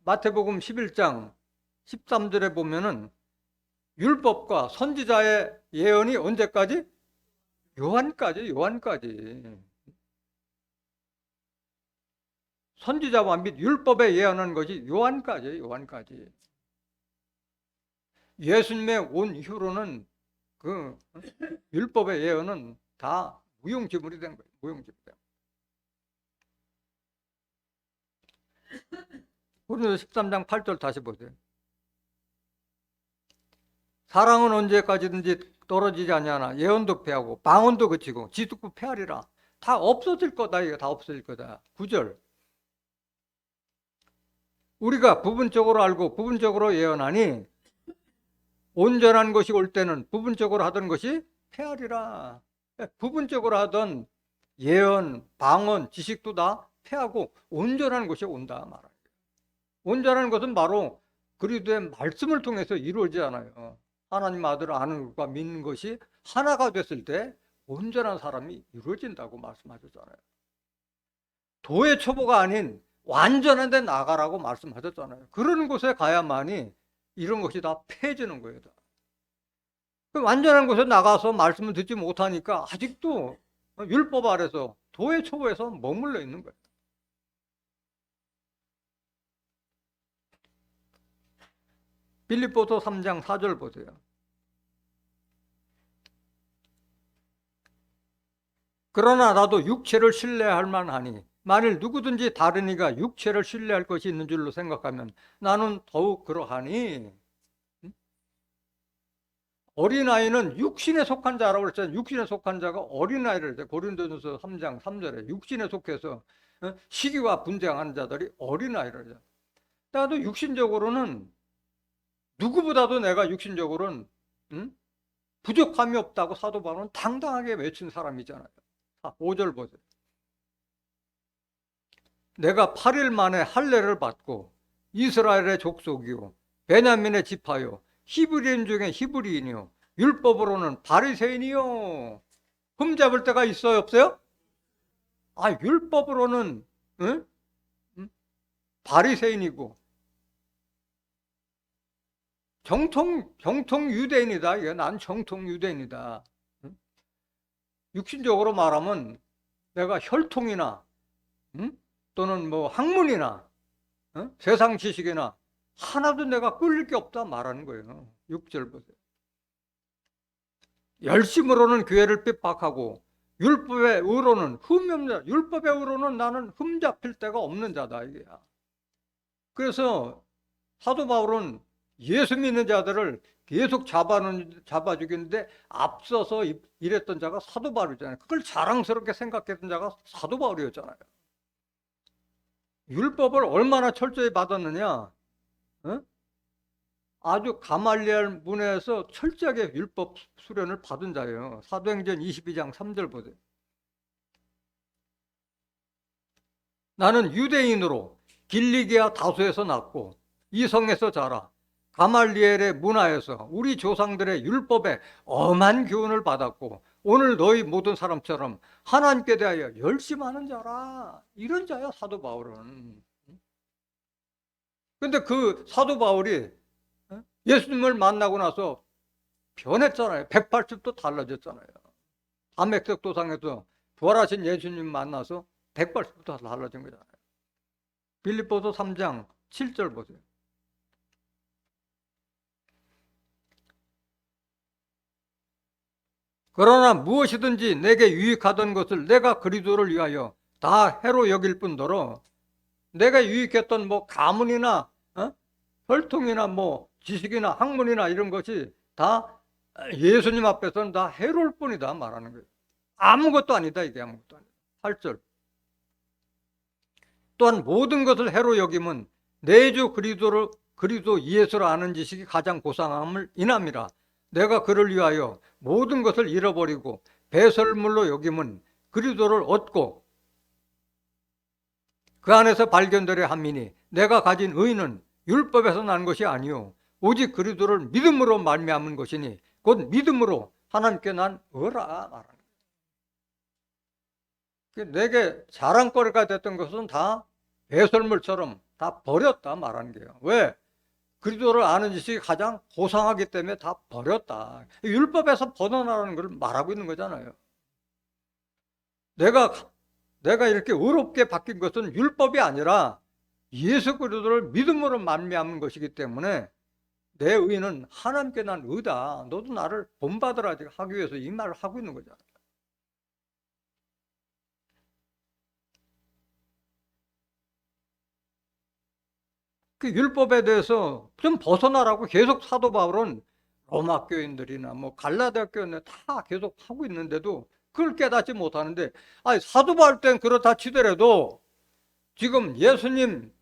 마태복음 11장 13절에 보면은 율법과 선지자의 예언이 언제까지? 요한까지. 선지자와 및 율법에 예언한 것이 요한까지. 예수님의 온 이후로는 그 율법의 예언은 다 무용지물이 된 거예요. 무용지물. 고린도서 13장 8절 다시 보세요. 사랑은 언제까지든지 떨어지지 아니하나 예언도 패하고 방언도 그치고 지식도 패하리라. 다 없어질 거다. 이거 다 없어질 거다. 9절 우리가 부분적으로 알고 부분적으로 예언하니 온전한 것이 올 때는 부분적으로 하던 것이 패하리라. 부분적으로 하던 예언, 방언, 지식도 다 패하고 온전한 것이 온다 말이에요. 온전한 것은 바로 그리스도의 말씀을 통해서 이루어지잖아요. 하나님 아들을 아는 것과 믿는 것이 하나가 됐을 때 온전한 사람이 이루어진다고 말씀하셨잖아요. 도의 초보가 아닌 완전한 데 나가라고 말씀하셨잖아요. 그런 곳에 가야만이 이런 것이 다 폐해지는 거예요. 그 완전한 곳에 나가서 말씀을 듣지 못하니까 아직도 율법 아래서 도의 초보에서 머물러 있는 거예요. 빌립보서 3장 4절 보세요. 그러나 나도 육체를 신뢰할 만하니 만일 누구든지 다른 이가 육체를 신뢰할 것이 있는 줄로 생각하면 나는 더욱 그러하니. 어린아이는 육신에 속한 자라고 그랬잖아요. 육신에 속한 자가 어린아이를, 고린도전서 3장 3절에 육신에 속해서 시기와 분쟁하는 자들이 어린아이를 해요. 나도 육신적으로는 누구보다도 내가 육신적으로는 부족함이 없다고 사도 바울은 당당하게 외친 사람이잖아요. 5절 보세요. 내가 8일 만에 할례를 받고 이스라엘의 족속이요 베냐민의 지파요 히브리인 중에 히브리인이요 율법으로는 바리새인이요. 흠잡을 때가 있어요, 없어요? 율법으로는 응? 바리새인이고 정통 유대인이다. 이게 난 정통 유대인이다. 육신적으로 말하면 내가 혈통이나 또는 뭐 학문이나 세상 지식이나 하나도 내가 끌릴 게 없다 말하는 거예요. 6절 보세요. 열심으로는 교회를 핍박하고 율법의 의로는 흠이 없는 자. 율법의 의로는 나는 흠 잡힐 데가 없는 자다 이게야. 그래서 사도 바울은 예수 믿는 자들을 계속 잡아 죽이는데 앞서서 일했던 자가 사도 바울이잖아요. 그걸 자랑스럽게 생각했던 자가 사도 바울이었잖아요. 율법을 얼마나 철저히 받았느냐. 아주 가말리엘 문에서 철저하게 율법 수련을 받은 자예요. 사도행전 22장 3절 보세요. 나는 유대인으로 길리기아 다소에서 났고 이성에서 자라 가말리엘의 문화에서 우리 조상들의 율법에 엄한 교훈을 받았고 오늘 너희 모든 사람처럼 하나님께 대하여 열심하는 자라. 이런 자야 사도 바울은. 근데 그 사도 바울이 예수님을 만나고 나서 변했잖아요. 180도 달라졌잖아요. 담에색 도상에서 부활하신 예수님 만나서 180도 달라진 거잖아요. 빌립보서 3장 7절 보세요. 그러나 무엇이든지 내게 유익하던 것을 내가 그리스도를 위하여 다 해로 여길 뿐더러 내가 유익했던 뭐 가문이나 혈통이나 뭐 지식이나 학문이나 이런 것이 다 예수님 앞에서는 다 해로울 뿐이다 말하는 거예요. 아무것도 아니다 이게 아무것도 아니다. 8절. 또한 모든 것을 해로 여김은 내 주 그리스도 예수를 아는 지식이 가장 고상함을 인함이라. 내가 그를 위하여 모든 것을 잃어버리고 배설물로 여김은 그리스도를 얻고 그 안에서 발견되려 함이니 내가 가진 의는 율법에서 난 것이 아니요 오직 그리스도를 믿음으로 말미암은 것이니 곧 믿음으로 하나님께 난 의라 말하는 거예요. 내게 자랑거리가 됐던 것은 다 배설물처럼 다 버렸다 말하는 거예요. 왜? 그리스도를 아는 지식이 가장 고상하기 때문에 다 버렸다. 율법에서 벗어나라는 걸 말하고 있는 거잖아요. 내가 이렇게 의롭게 바뀐 것은 율법이 아니라 예수 그리스도를 믿음으로 말미암은 것이기 때문에 내 의는 하나님께 난 의다. 너도 나를 본받으라 하기 위해서 이 말을 하고 있는 거잖아요. 그 율법에 대해서 좀 벗어나라고 계속 사도 바울은 로마 교인들이나 뭐 갈라디아 교인들 다 계속 하고 있는데도 그걸 깨닫지 못하는데, 사도 바울 땐 그렇다 치더라도 지금 예수님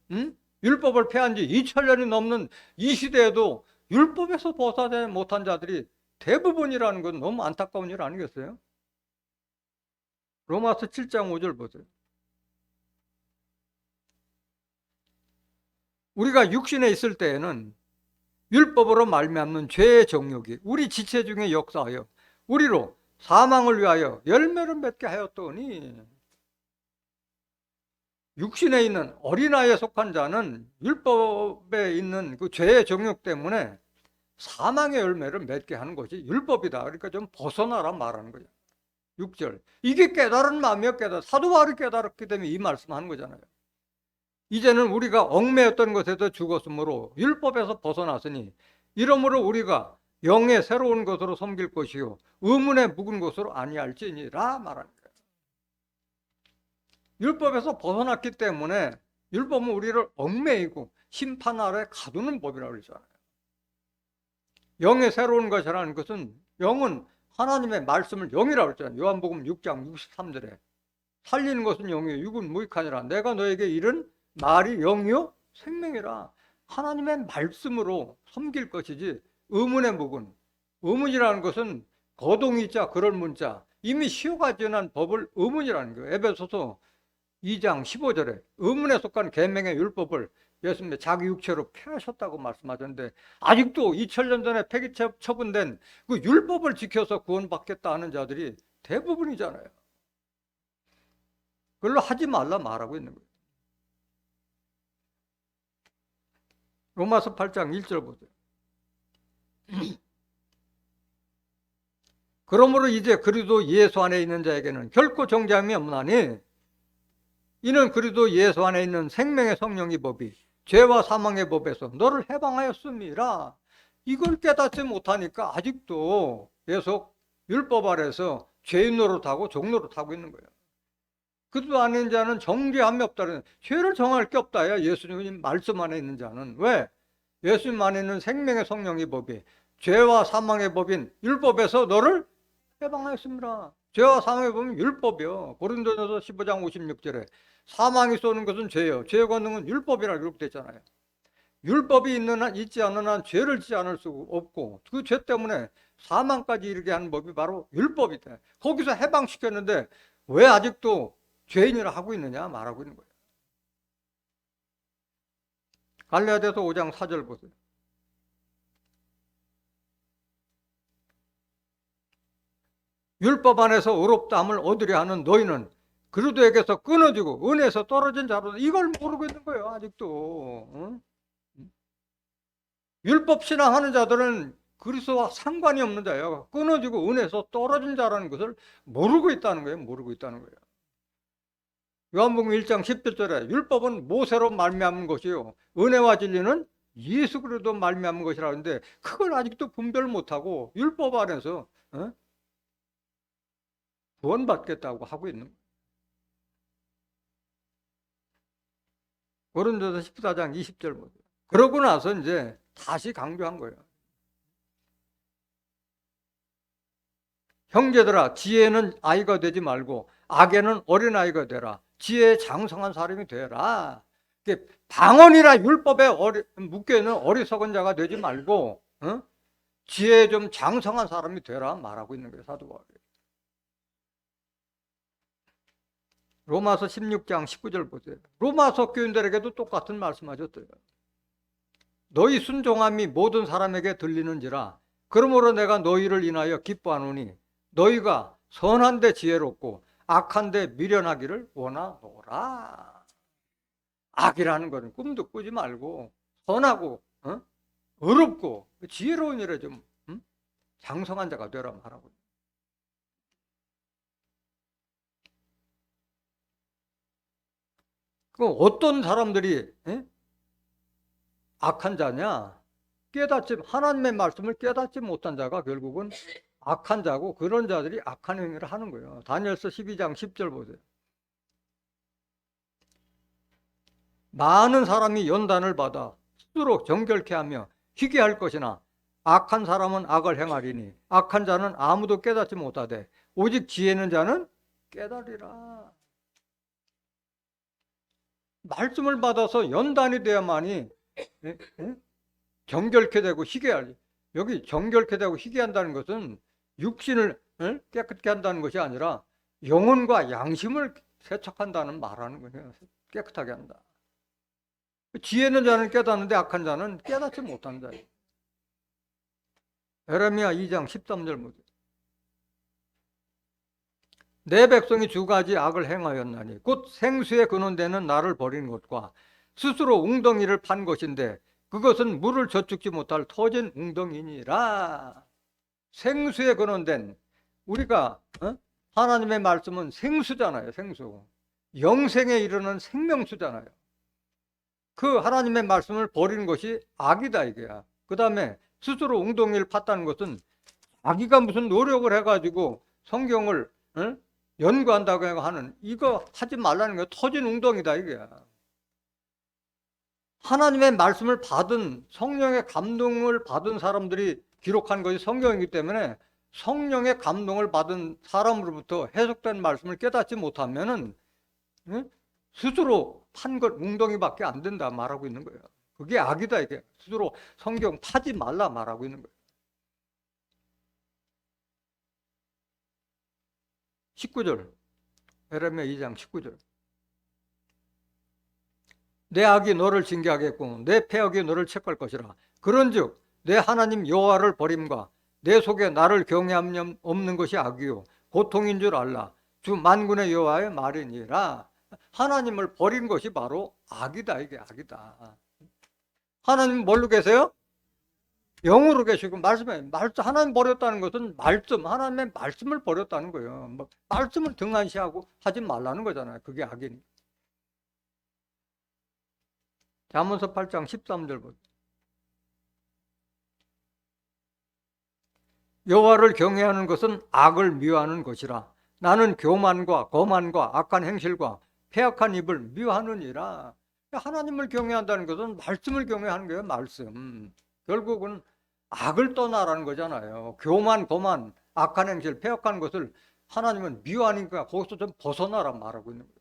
율법을 폐한 지 2000년이 넘는 이 시대에도 율법에서 벗어나지 못한 자들이 대부분이라는 건 너무 안타까운 일 아니겠어요? 로마서 7장 5절 보세요. 우리가 육신에 있을 때에는 율법으로 말미암는 죄의 정욕이 우리 지체 중에 역사하여 우리로 사망을 위하여 열매를 맺게 하였더니, 육신에 있는 어린아이에 속한 자는 율법에 있는 그 죄의 정욕 때문에 사망의 열매를 맺게 하는 것이 율법이다. 그러니까 좀 벗어나라 말하는 거죠. 6절. 이게 깨달은 마음이요, 사도 바울이 깨달았기 때문에 이 말씀하는 거잖아요. 이제는 우리가 얽매였던 것에서 죽었으므로 율법에서 벗어났으니 이러므로 우리가 영의 새로운 것으로 섬길 것이요 의문에 묵은 것으로 아니할지니라 말하는 거예요. 율법에서 벗어났기 때문에 율법은 우리를 얽매이고 심판 아래 가두는 법이라고 그러잖아요. 영의 새로운 것이라는 것은, 영은 하나님의 말씀을 영이라고 했잖아요. 요한복음 6장 63절에 살리는 것은 영이요 육은 무익하니라. 내가 너에게 이른 말이 영이요 생명이라. 하나님의 말씀으로 섬길 것이지 의문에 묵은, 의문이라는 것은 거동이자 그럴 문자, 이미 쉬어가지 않은 법을 의문이라는 거예요. 에베소서 2장 15절에 의문에 속한 계명의 율법을 예수님이 자기 육체로 폐하셨다고 말씀하셨는데, 아직도 2000년 전에 폐기 처분된 그 율법을 지켜서 구원받겠다 하는 자들이 대부분이잖아요. 그걸로 하지 말라 말하고 있는 거예요. 로마서 8장 1절 보세요. 그러므로 이제 그리스도 예수 안에 있는 자에게는 결코 정죄함이 없나니 이는 그리스도 예수 안에 있는 생명의 성령의 법이 죄와 사망의 법에서 너를 해방하였음이라. 이걸 깨닫지 못하니까 아직도 계속 율법 아래서 죄인 노릇하고 종 노릇하고 있는 거예요. 그리스도 안에 있는 자는 정죄함이 없다는, 죄를 정할 게 없다. 예수님 말씀 안에 있는 자는. 왜? 예수님 안에 있는 생명의 성령의 법이 죄와 사망의 법인 율법에서 너를 해방하였습니다. 죄와 사망의 법은 율법이요. 고린도전서 15장 56절에 사망이 쏘는 것은 죄요, 죄의 권능은 율법이라고 기록됐잖아요. 율법이 있지 않는 한 죄를 짓지 않을 수 없고, 그 죄 때문에 사망까지 이르게 하는 법이 바로 율법이다. 거기서 해방시켰는데 왜 아직도 죄인이라 하고 있느냐 말하고 있는 거예요. 갈라디아서 5장 4절 보세요. 율법 안에서 의롭다함을 얻으려 하는 너희는 그리스도에게서 끊어지고 은혜에서 떨어진 자로, 이걸 모르고 있는 거예요 아직도. 응? 율법 신앙하는 자들은 그리스도와 상관이 없는 자예요. 끊어지고 은혜에서 떨어진 자라는 것을 모르고 있다는 거예요. 모르고 있다는 거예요. 요한복음 1장 17절에 율법은 모세로 말미암은 것이요 은혜와 진리는 예수 그리스도 말미암은 것이라는데, 그걸 아직도 분별 못하고 율법 안에서 구원받겠다고 하고 있는 거예요. 고린도서 14장 20절 보세요. 그러고 나서 이제 다시 강조한 거예요. 형제들아, 지혜는 아이가 되지 말고 악에는 어린아이가 되라. 지혜에 장성한 사람이 되라. 방언이라 율법에 묶여있는 어리석은 자가 되지 말고 지혜에 좀 장성한 사람이 되라 말하고 있는 거예요, 사도 바울이. 로마서 16장 19절 보세요. 로마서 교인들에게도 똑같은 말씀하셨어요. 너희 순종함이 모든 사람에게 들리는지라. 그러므로 내가 너희를 인하여 기뻐하노니 너희가 선한데 지혜롭고 악한데 미련하기를 원하노라. 악이라는 것은 꿈도 꾸지 말고 선하고 의롭고 지혜로운 일에 좀 장성한 자가 되라 말하고. 그럼 어떤 사람들이 악한 자냐? 하나님의 말씀을 깨닫지 못한 자가 결국은 악한 자고, 그런 자들이 악한 행위를 하는 거예요. 다니엘서 12장 10절 보세요. 많은 사람이 연단을 받아 스스로 정결케 하며 희게 할 것이나 악한 사람은 악을 행하리니 악한 자는 아무도 깨닫지 못하되 오직 지혜 있는 자는 깨달으리라. 말씀을 받아서 연단이 돼야만이 정결케 되고 희게 하리. 여기 정결케 되고 희게 한다는 것은 육신을 깨끗게 한다는 것이 아니라 영혼과 양심을 세척한다는 말하는 거예요. 깨끗하게 한다. 지혜 있는 자는 깨닫는데 악한 자는 깨닫지 못한다. 에레미야 2장 13절 보세요. 내 백성이 두 가지 악을 행하였나니 곧 생수에 근원되는 나를 버린 것과 스스로 웅덩이를 판 것인데 그것은 물을 저축지 못할 터진 웅덩이니라. 생수에 근원된, 우리가 하나님의 말씀은 생수잖아요. 생수. 영생에 이르는 생명수잖아요. 그 하나님의 말씀을 버리는 것이 악이다 이게야. 그 다음에 스스로 웅덩이를 팠다는 것은 자기가 무슨 노력을 해가지고 성경을 연구한다고 하는, 이거 하지 말라는 거 터진 웅덩이다 이게야. 하나님의 말씀을 받은, 성령의 감동을 받은 사람들이 기록한 것이 성경이기 때문에 성령의 감동을 받은 사람으로부터 해석된 말씀을 깨닫지 못하면은 스스로 판 것 웅덩이밖에 안 된다 말하고 있는 거예요. 그게 악이다 이게. 스스로 성경 파지 말라 말하고 있는 거예요. 19절, 에레미야 2장 19절. 내 악이 너를 징계하겠고 내 패역이 너를 책할 것이라. 그런즉 내 하나님 여호와를 버림과 내 속에 나를 경외함 없는 것이 악이요 고통인 줄 알라. 주 만군의 여호와의 말이니라. 하나님을 버린 것이 바로 악이다. 이게 악이다. 하나님 뭘로 계세요? 영으로 계시고 말씀에, 하나님 버렸다는 것은 말씀, 하나님의 말씀을 버렸다는 거예요. 말씀을 등한시하고 하지 말라는 거잖아요. 그게 악이니. 잠언서 8장 13절 보세요. 여호와를 경외하는 것은 악을 미워하는 것이라. 나는 교만과 거만과 악한 행실과 패악한 입을 미워하느니라. 하나님을 경외한다는 것은 말씀을 경외하는 거예요. 말씀. 결국은 악을 떠나라는 거잖아요. 교만, 거만, 악한 행실, 패악한 것을 하나님은 미워하니까 거기서 좀 벗어나라 말하고 있는 거예요.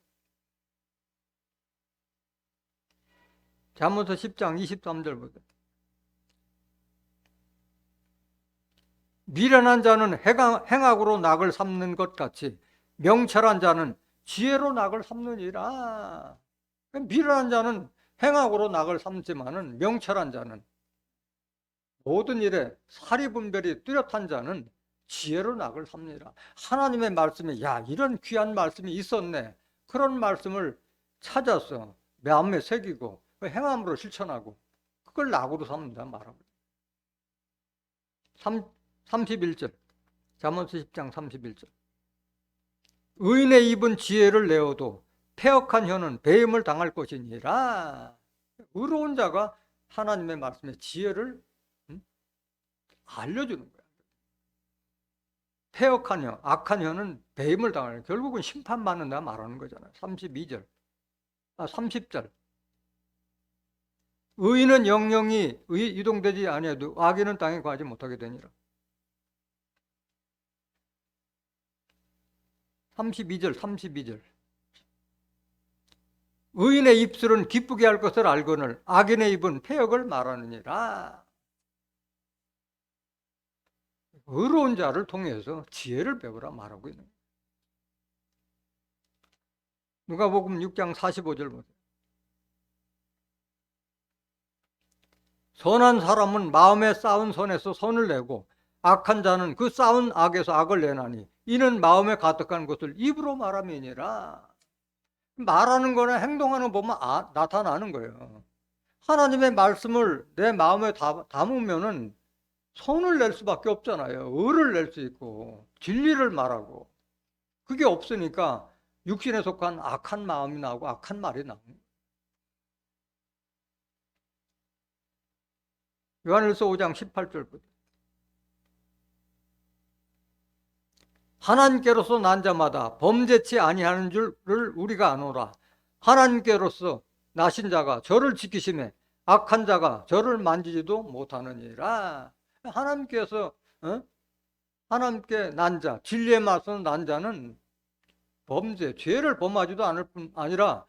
잠언서 10장 23절 보세요. 미련한 자는 행악으로 낙을 삼는 것 같이 명철한 자는 지혜로 낙을 삼느니라. 미련한 자는 행악으로 낙을 삼지만은 명철한 자는, 모든 일에 사리분별이 뚜렷한 자는 지혜로 낙을 삼느니라. 하나님의 말씀에 야 이런 귀한 말씀이 있었네. 그런 말씀을 찾아서 마음에 새기고 행함으로 실천하고 그걸 낙으로 삼는다 말하고. 31절, 잠언서 10장 31절. 의인의 입은 지혜를 내어도 패역한 혀는 배임을 당할 것이니라. 의로운 자가 하나님의 말씀에 지혜를 알려주는 거야. 패역한 혀, 악한 혀는 배임을 당할, 결국은 심판받는다 말하는 거잖아요. 30절. 의인은 영영이 이동되지 아니해도 악인은 땅에 거하지 못하게 되니라. 32절. 의인의 입술은 기쁘게 할 것을 알거늘 악인의 입은 패역을 말하느니라. 의로운 자를 통해서 지혜를 배우라 말하고 있는 거예요. 누가복음 6장 45절 보세요. 선한 사람은 마음에 쌓은 선에서 선을 내고 악한 자는 그 쌓은 악에서 악을 내나니 이는 마음에 가득한 것을 입으로 말함이니라. 말하는 거나 행동하는 거 보면 나타나는 거예요. 하나님의 말씀을 내 마음에 담으면은 선을 낼 수밖에 없잖아요. 의를 낼 수 있고 진리를 말하고. 그게 없으니까 육신에 속한 악한 마음이 나오고 악한 말이 나오는 거예요. 요한일서 5장 18절부터. 하나님께로서 난 자마다 범죄치 아니하는 줄을 우리가 아노라. 하나님께로서 나신 자가 저를 지키심에 악한 자가 저를 만지지도 못하느니라. 하나님께서 하나님께 난 자, 진리의 말씀 난 자는 범죄, 죄를 범하지도 않을 뿐 아니라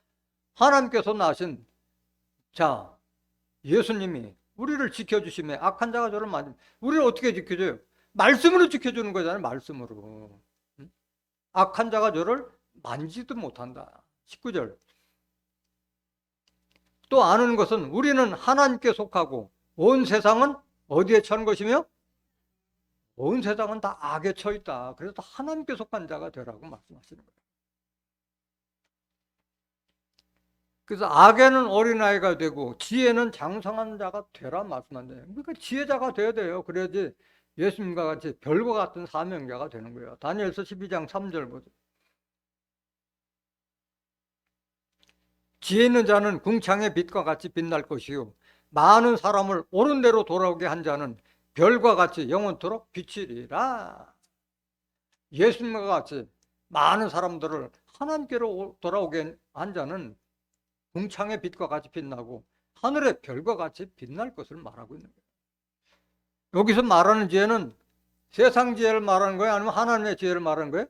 하나님께서 나신 자, 예수님이 우리를 지켜주심에 악한 자가 저를 만지면, 우리를 어떻게 지켜줘요? 말씀으로 지켜주는 거잖아요. 말씀으로. 악한 자가 저를 만지도 못한다. 19절. 또 아는 것은 우리는 하나님께 속하고 온 세상은 어디에 처한 것이며 온 세상은 다 악에 처있다. 그래서 하나님께 속한 자가 되라고 말씀하시는 거예요. 그래서 악에는 어린아이가 되고 지혜는 장성한 자가 되라 말씀하는데, 그러니까 지혜자가 돼야 돼요. 그래야지 예수님과 같이 별과 같은 사명자가 되는 거예요. 다니엘서 12장 3절 보세요. 지혜 있는 자는 궁창의 빛과 같이 빛날 것이요 많은 사람을 옳은 대로 돌아오게 한 자는 별과 같이 영원토록 비치리라. 예수님과 같이 많은 사람들을 하나님께로 돌아오게 한 자는 궁창의 빛과 같이 빛나고 하늘의 별과 같이 빛날 것을 말하고 있는 거예요. 여기서 말하는 지혜는 세상 지혜를 말하는 거예요? 아니면 하나님의 지혜를 말하는 거예요?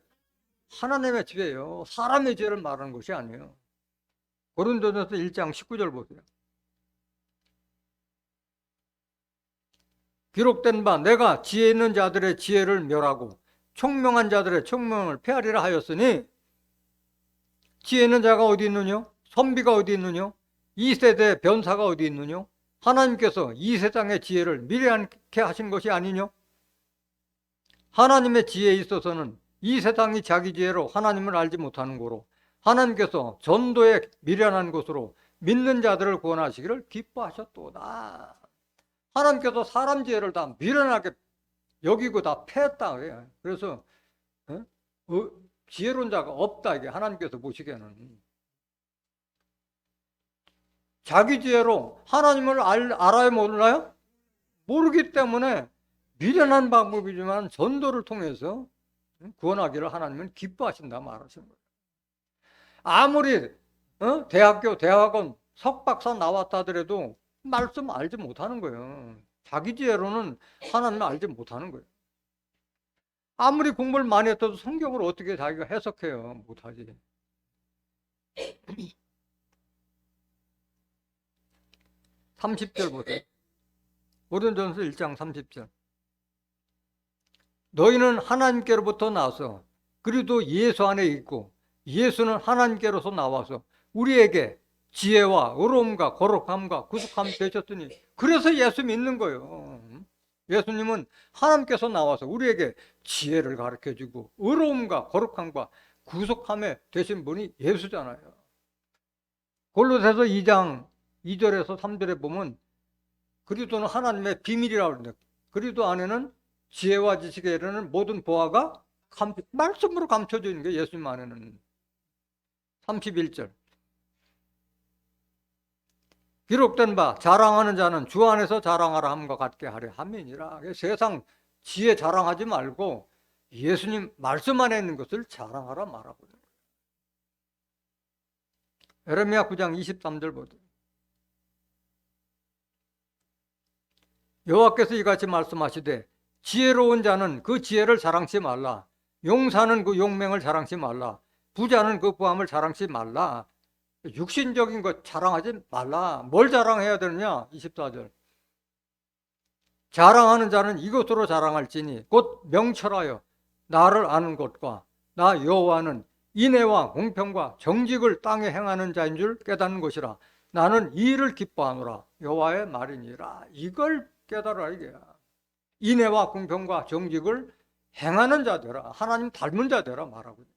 하나님의 지혜예요. 사람의 지혜를 말하는 것이 아니에요. 고린도전서 1장 19절 보세요. 기록된 바 내가 지혜 있는 자들의 지혜를 멸하고 총명한 자들의 총명을 폐하리라 하였으니, 지혜 있는 자가 어디 있느냐? 선비가 어디 있느냐? 이 세대의 변사가 어디 있느냐? 하나님께서 이 세상의 지혜를 미련케 하신 것이 아니냐? 하나님의 지혜에 있어서는 이 세상이 자기 지혜로 하나님을 알지 못하는 거로, 하나님께서 전도에 미련한 것으로 믿는 자들을 구원하시기를 기뻐하셨도다. 하나님께서 사람 지혜를 다 미련하게 여기고 다 패했다 그래요. 그래서 지혜로운 자가 없다, 이게 하나님께서 보시기에는. 자기 지혜로 하나님을 알아요, 몰라요? 모르기 때문에 미련한 방법이지만 전도를 통해서 구원하기를 하나님은 기뻐하신다 말하시는 거예요. 아무리 대학교, 대학원, 석박사 나왔다 하더라도 말씀 알지 못하는 거예요. 자기 지혜로는 하나님을 알지 못하는 거예요. 아무리 공부를 많이 했어도 성경을 어떻게 자기가 해석해요? 못하지. 30절 보세요. 고린도전서 1장 30절. 너희는 하나님께로부터 나서 그리도 예수 안에 있고 예수는 하나님께로서 나와서 우리에게 지혜와 의로움과 거룩함과 구속함이 되셨으니, 그래서 예수 믿는 거예요. 예수님은 하나님께서 나와서 우리에게 지혜를 가르쳐주고 의로움과 거룩함과 구속함에 되신 분이 예수잖아요. 골로새서 2장 2절에서 3절에 보면 그리스도는 하나님의 비밀이라고 그러는데, 그리스도 안에는 지혜와 지식에 이르는 모든 보화가 말씀으로 감춰져 있는 게 예수님 안에는. 31절. 기록된 바 자랑하는 자는 주 안에서 자랑하라 함과 같게 하려 함이니라. 세상 지혜 자랑하지 말고 예수님 말씀 안에 있는 것을 자랑하라 말하고 있는 거예요. 에레미야 9장 23절 보세요. 여호와께서 이같이 말씀하시되 지혜로운 자는 그 지혜를 자랑치 말라. 용사는 그 용맹을 자랑치 말라. 부자는 그 부함을 자랑치 말라. 육신적인 것 자랑하지 말라. 뭘 자랑해야 되느냐? 24절. 자랑하는 자는 이것으로 자랑할지니 곧 명철하여 나를 아는 것과 나 여호와는 인애와 공평과 정직을 땅에 행하는 자인 줄 깨닫는 것이라. 나는 이 일을 기뻐하노라. 여호와의 말이니라. 이걸 깨달으라 이게야. 인애와 공평과 정직을 행하는 자 되라. 하나님 닮은 자 되라 말하고 있어요.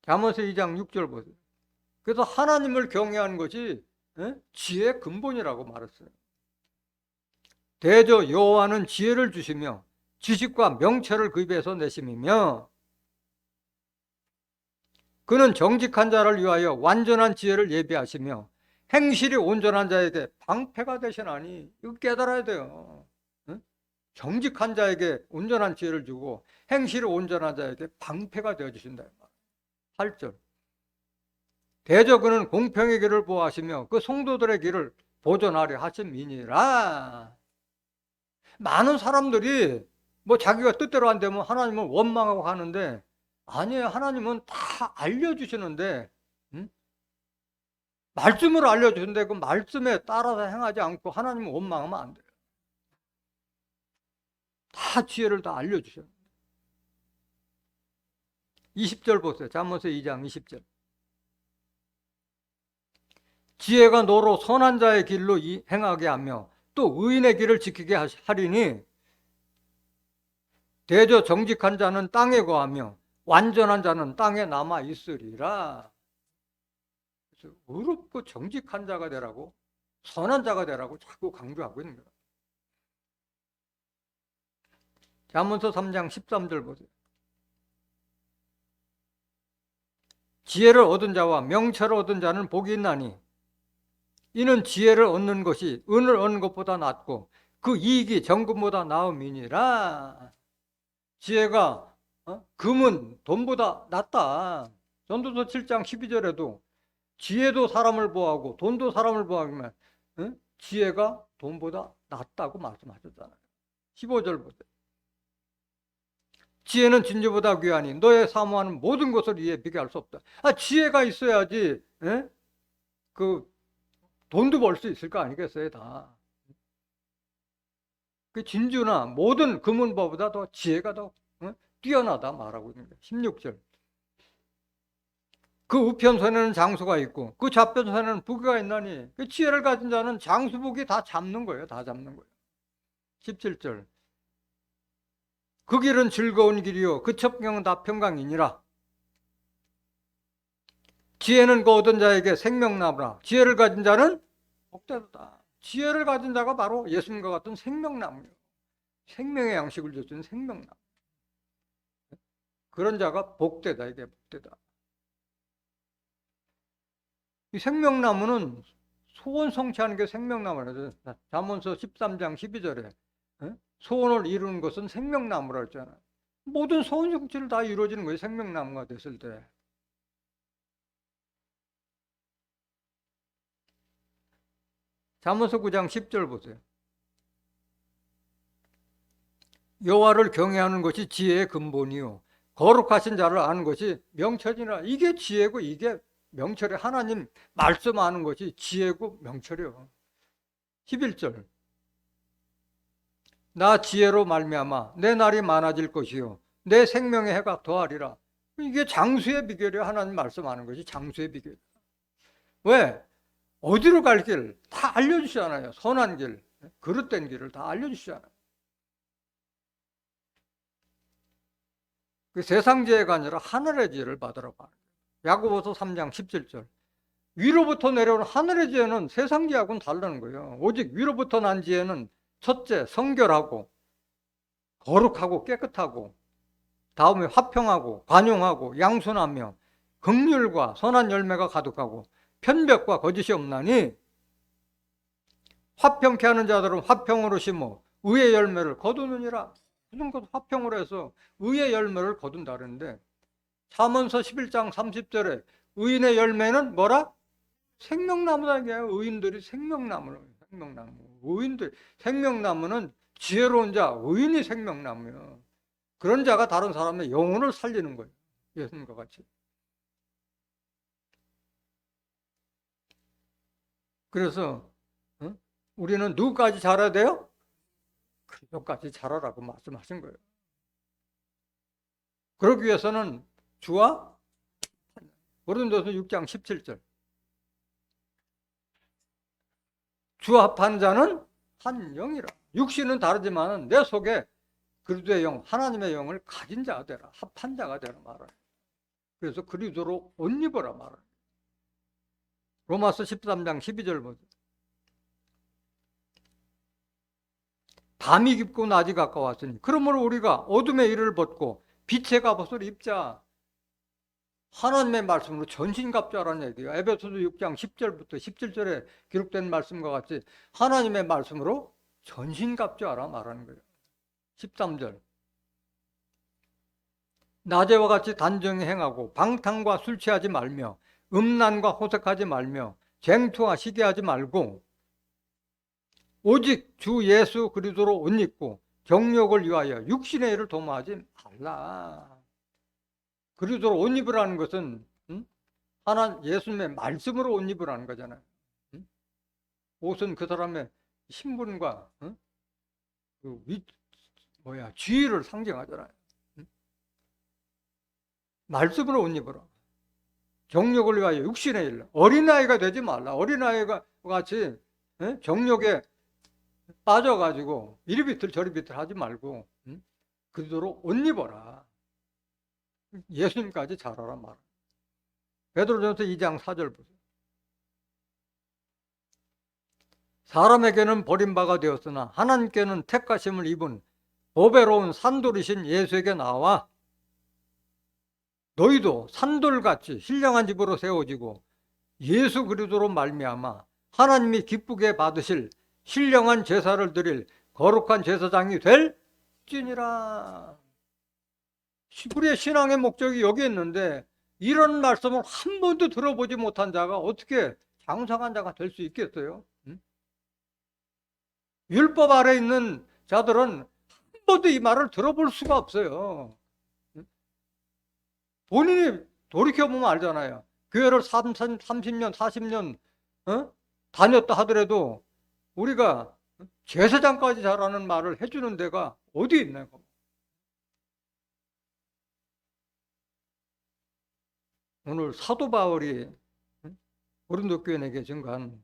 잠언서 2장 6절 보세요. 그래서 하나님을 경외하는 것이 지혜의 근본이라고 말했어요. 대저 여호와는 지혜를 주시며 지식과 명철을 그 입에서 내심이며 그는 정직한 자를 위하여 완전한 지혜를 예비하시며 행실이 온전한 자에게 방패가 되시나니. 이거 깨달아야 돼요. 정직한 자에게 온전한 지혜를 주고 행실이 온전한 자에게 방패가 되어주신다. 8절. 대저 그는 공평의 길을 보호하시며 그 성도들의 길을 보존하려 하심이니라. 많은 사람들이 뭐 자기가 뜻대로 안 되면 하나님을 원망하고 하는데, 아니에요. 하나님은 다 알려주시는데, 말씀으로 알려주는데 그 말씀에 따라서 행하지 않고 하나님을 원망하면 안 돼요. 다 지혜를 다 알려주셔요. 20절 보세요. 잠언서 2장 20절. 지혜가 너로 선한 자의 길로 행하게 하며 또 의인의 길을 지키게 하리니 대저 정직한 자는 땅에 거하며 완전한 자는 땅에 남아 있으리라. 그래서 의롭고 정직한 자가 되라고, 선한 자가 되라고 자꾸 강조하고 있는 거예요. 잠언서 3장 13절 보세요. 지혜를 얻은 자와 명철을 얻은 자는 복이 있나니 이는 지혜를 얻는 것이 은을 얻는 것보다 낫고 그 이익이 정금보다 나음이니라. 지혜가 금은 돈보다 낫다. 전도서 7장 12절에도 지혜도 사람을 보호하고 돈도 사람을 보호하면 지혜가 돈보다 낫다고 말씀하셨잖아요. 15절 보세요. 지혜는 진주보다 귀하니 너의 사모하는 모든 것을 이에 비교할 수 없다. 지혜가 있어야지 그 돈도 벌 수 있을 거 아니겠어요, 다. 그 진주나 모든 금은보다 더 지혜가 더 뛰어나다 말하고 있는 거예요. 16절. 그 우편선에는 장수가 있고 그 좌편선에는 부귀가 있나니 그 지혜를 가진 자는 장수부귀 다 잡는 거예요. 다 잡는 거예요. 17절. 그 길은 즐거운 길이요 그 첩경은 다 평강이니라. 지혜는 그 얻은 자에게 생명나무라. 지혜를 가진 자는 복되다. 지혜를 가진 자가 바로 예수님과 같은 생명나무예요. 생명의 양식을 줄 수 있는 생명나무. 그런 자가 복되다. 이게 복되다. 이 생명나무는 소원 성취하는 게 생명나무라죠. 잠언서 13장 12절에 소원을 이루는 것은 생명나무라 했잖아요. 모든 소원 성취를 다 이루어지는 거예요. 생명나무가 됐을 때. 잠언서 9장 10절 보세요. 여호와를 경외하는 것이 지혜의 근본이요 거룩하신 자를 아는 것이 명철이라. 이게 지혜고 이게 명철이 하나님 말씀하는 것이 지혜고 명철이요. 11절. 나 지혜로 말미암아 내 날이 많아질 것이요 내 생명의 해가 더하리라. 이게 장수의 비결이에요. 하나님 말씀하는 것이 장수의 비결. 왜? 어디로 갈 길 다 알려주시잖아요. 선한 길, 그릇된 길을 다 알려주시잖아요. 그 세상 지혜가 아니라 하늘의 지혜를 받으라고 하는 거예요. 야고보서 3장 17절. 위로부터 내려오는 하늘의 지혜는 세상 지혜하고는 다르다는 거예요. 오직 위로부터 난 지혜는 첫째 성결하고 거룩하고 깨끗하고 다음에 화평하고 관용하고 양순하며 긍휼과 선한 열매가 가득하고 편벽과 거짓이 없나니 화평케 하는 자들은 화평으로 심어 의의 열매를 거두느니라. 무슨 것 화평으로 해서 의의 열매를 거둔다 그러는데 잠언서 11장 30절에 의인의 열매는 뭐라? 생명나무다. 의인들이 생명나무로. 생명나무. 의인들 생명나무는 지혜로운 자, 의인이 생명나무예요. 그런 자가 다른 사람의 영혼을 살리는 거예요. 예수님과 같이. 그래서 우리는 누구까지 자라야 돼요? 그리스도까지 자라라고 말씀하신 거예요. 그러기 위해서는 주와 고린도서 6장 17절. 주와 합한 자는 한 영이라. 육신은 다르지만 내 속에 그리스도의 영, 하나님의 영을 가진 자가 되라. 합한 자가 되라 말하는. 그래서 그리스도로 옷 입어라 말하는. 로마서 13장 12절 보세요. 밤이 깊고 낮이 가까웠으니 그러므로 우리가 어둠의 일을 벗고 빛의 갑옷을 입자. 하나님의 말씀으로 전신갑주하라는 얘기예요. 에베소서 6장 10절부터 17절에 기록된 말씀과 같이 하나님의 말씀으로 전신갑주하라 말하는 거예요. 13절. 낮에와 같이 단정히 행하고 방탕과 술 취하지 말며 음란과 호색하지 말며 쟁투와 시기하지 말고 오직 주 예수 그리스도로 옷 입고 정욕을 위하여 육신의 일을 도모하지 말라. 그리스도로 옷 입으라는 것은 하나 예수님의 말씀으로 옷 입으라는 거잖아요. 옷은 그 사람의 신분과 그 지위를 상징하잖아요. 말씀으로 옷 입어라. 정욕을 위하여 육신의 일. 어린아이가 되지 말라. 어린아이가 같이 정욕에 빠져가지고 이리 비틀 저리 비틀 하지 말고 그리스도로 옷 입어라. 예수님까지 잘 알아 말. 베드로전서 2장 4절 보세요. 사람에게는 버림받아 되었으나 하나님께는 택하심을 입은 보배로운 산돌이신 예수에게 나와 너희도 산돌같이 신령한 집으로 세워지고 예수 그리스도로 말미암아 하나님이 기쁘게 받으실 신령한 제사를 드릴 거룩한 제사장이 될지니라. 우리의 신앙의 목적이 여기 있는데 이런 말씀을 한 번도 들어보지 못한 자가 어떻게 장성한 자가 될 수 있겠어요? 율법 아래 있는 자들은 한 번도 이 말을 들어볼 수가 없어요. 본인이 돌이켜보면 알잖아요. 교회를 30년, 40년 다녔다 하더라도 우리가 제사장까지 잘하는 말을 해주는 데가 어디 있나요? 오늘 사도 바울이 고린도 교인에게 증거한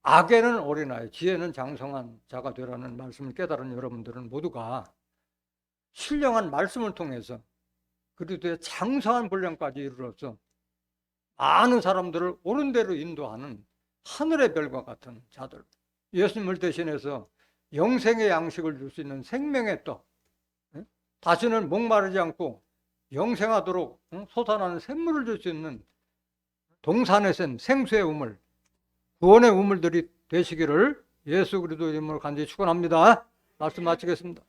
악에는 어린아이, 지혜는 장성한 자가 되라는 말씀을 깨달은 여러분들은 모두가 신령한 말씀을 통해서 그리스도의 장성한 분량까지 이르러서 많은 사람들을 옳은 대로 인도하는 하늘의 별과 같은 자들, 예수님을 대신해서 영생의 양식을 줄 수 있는 생명의 떡, 다시는 목마르지 않고 영생하도록 솟아나는 샘물을 줄 수 있는 동산의 샘, 생수의 우물, 구원의 우물들이 되시기를 예수 그리스도 이름으로 간절히 축원합니다. 말씀 마치겠습니다.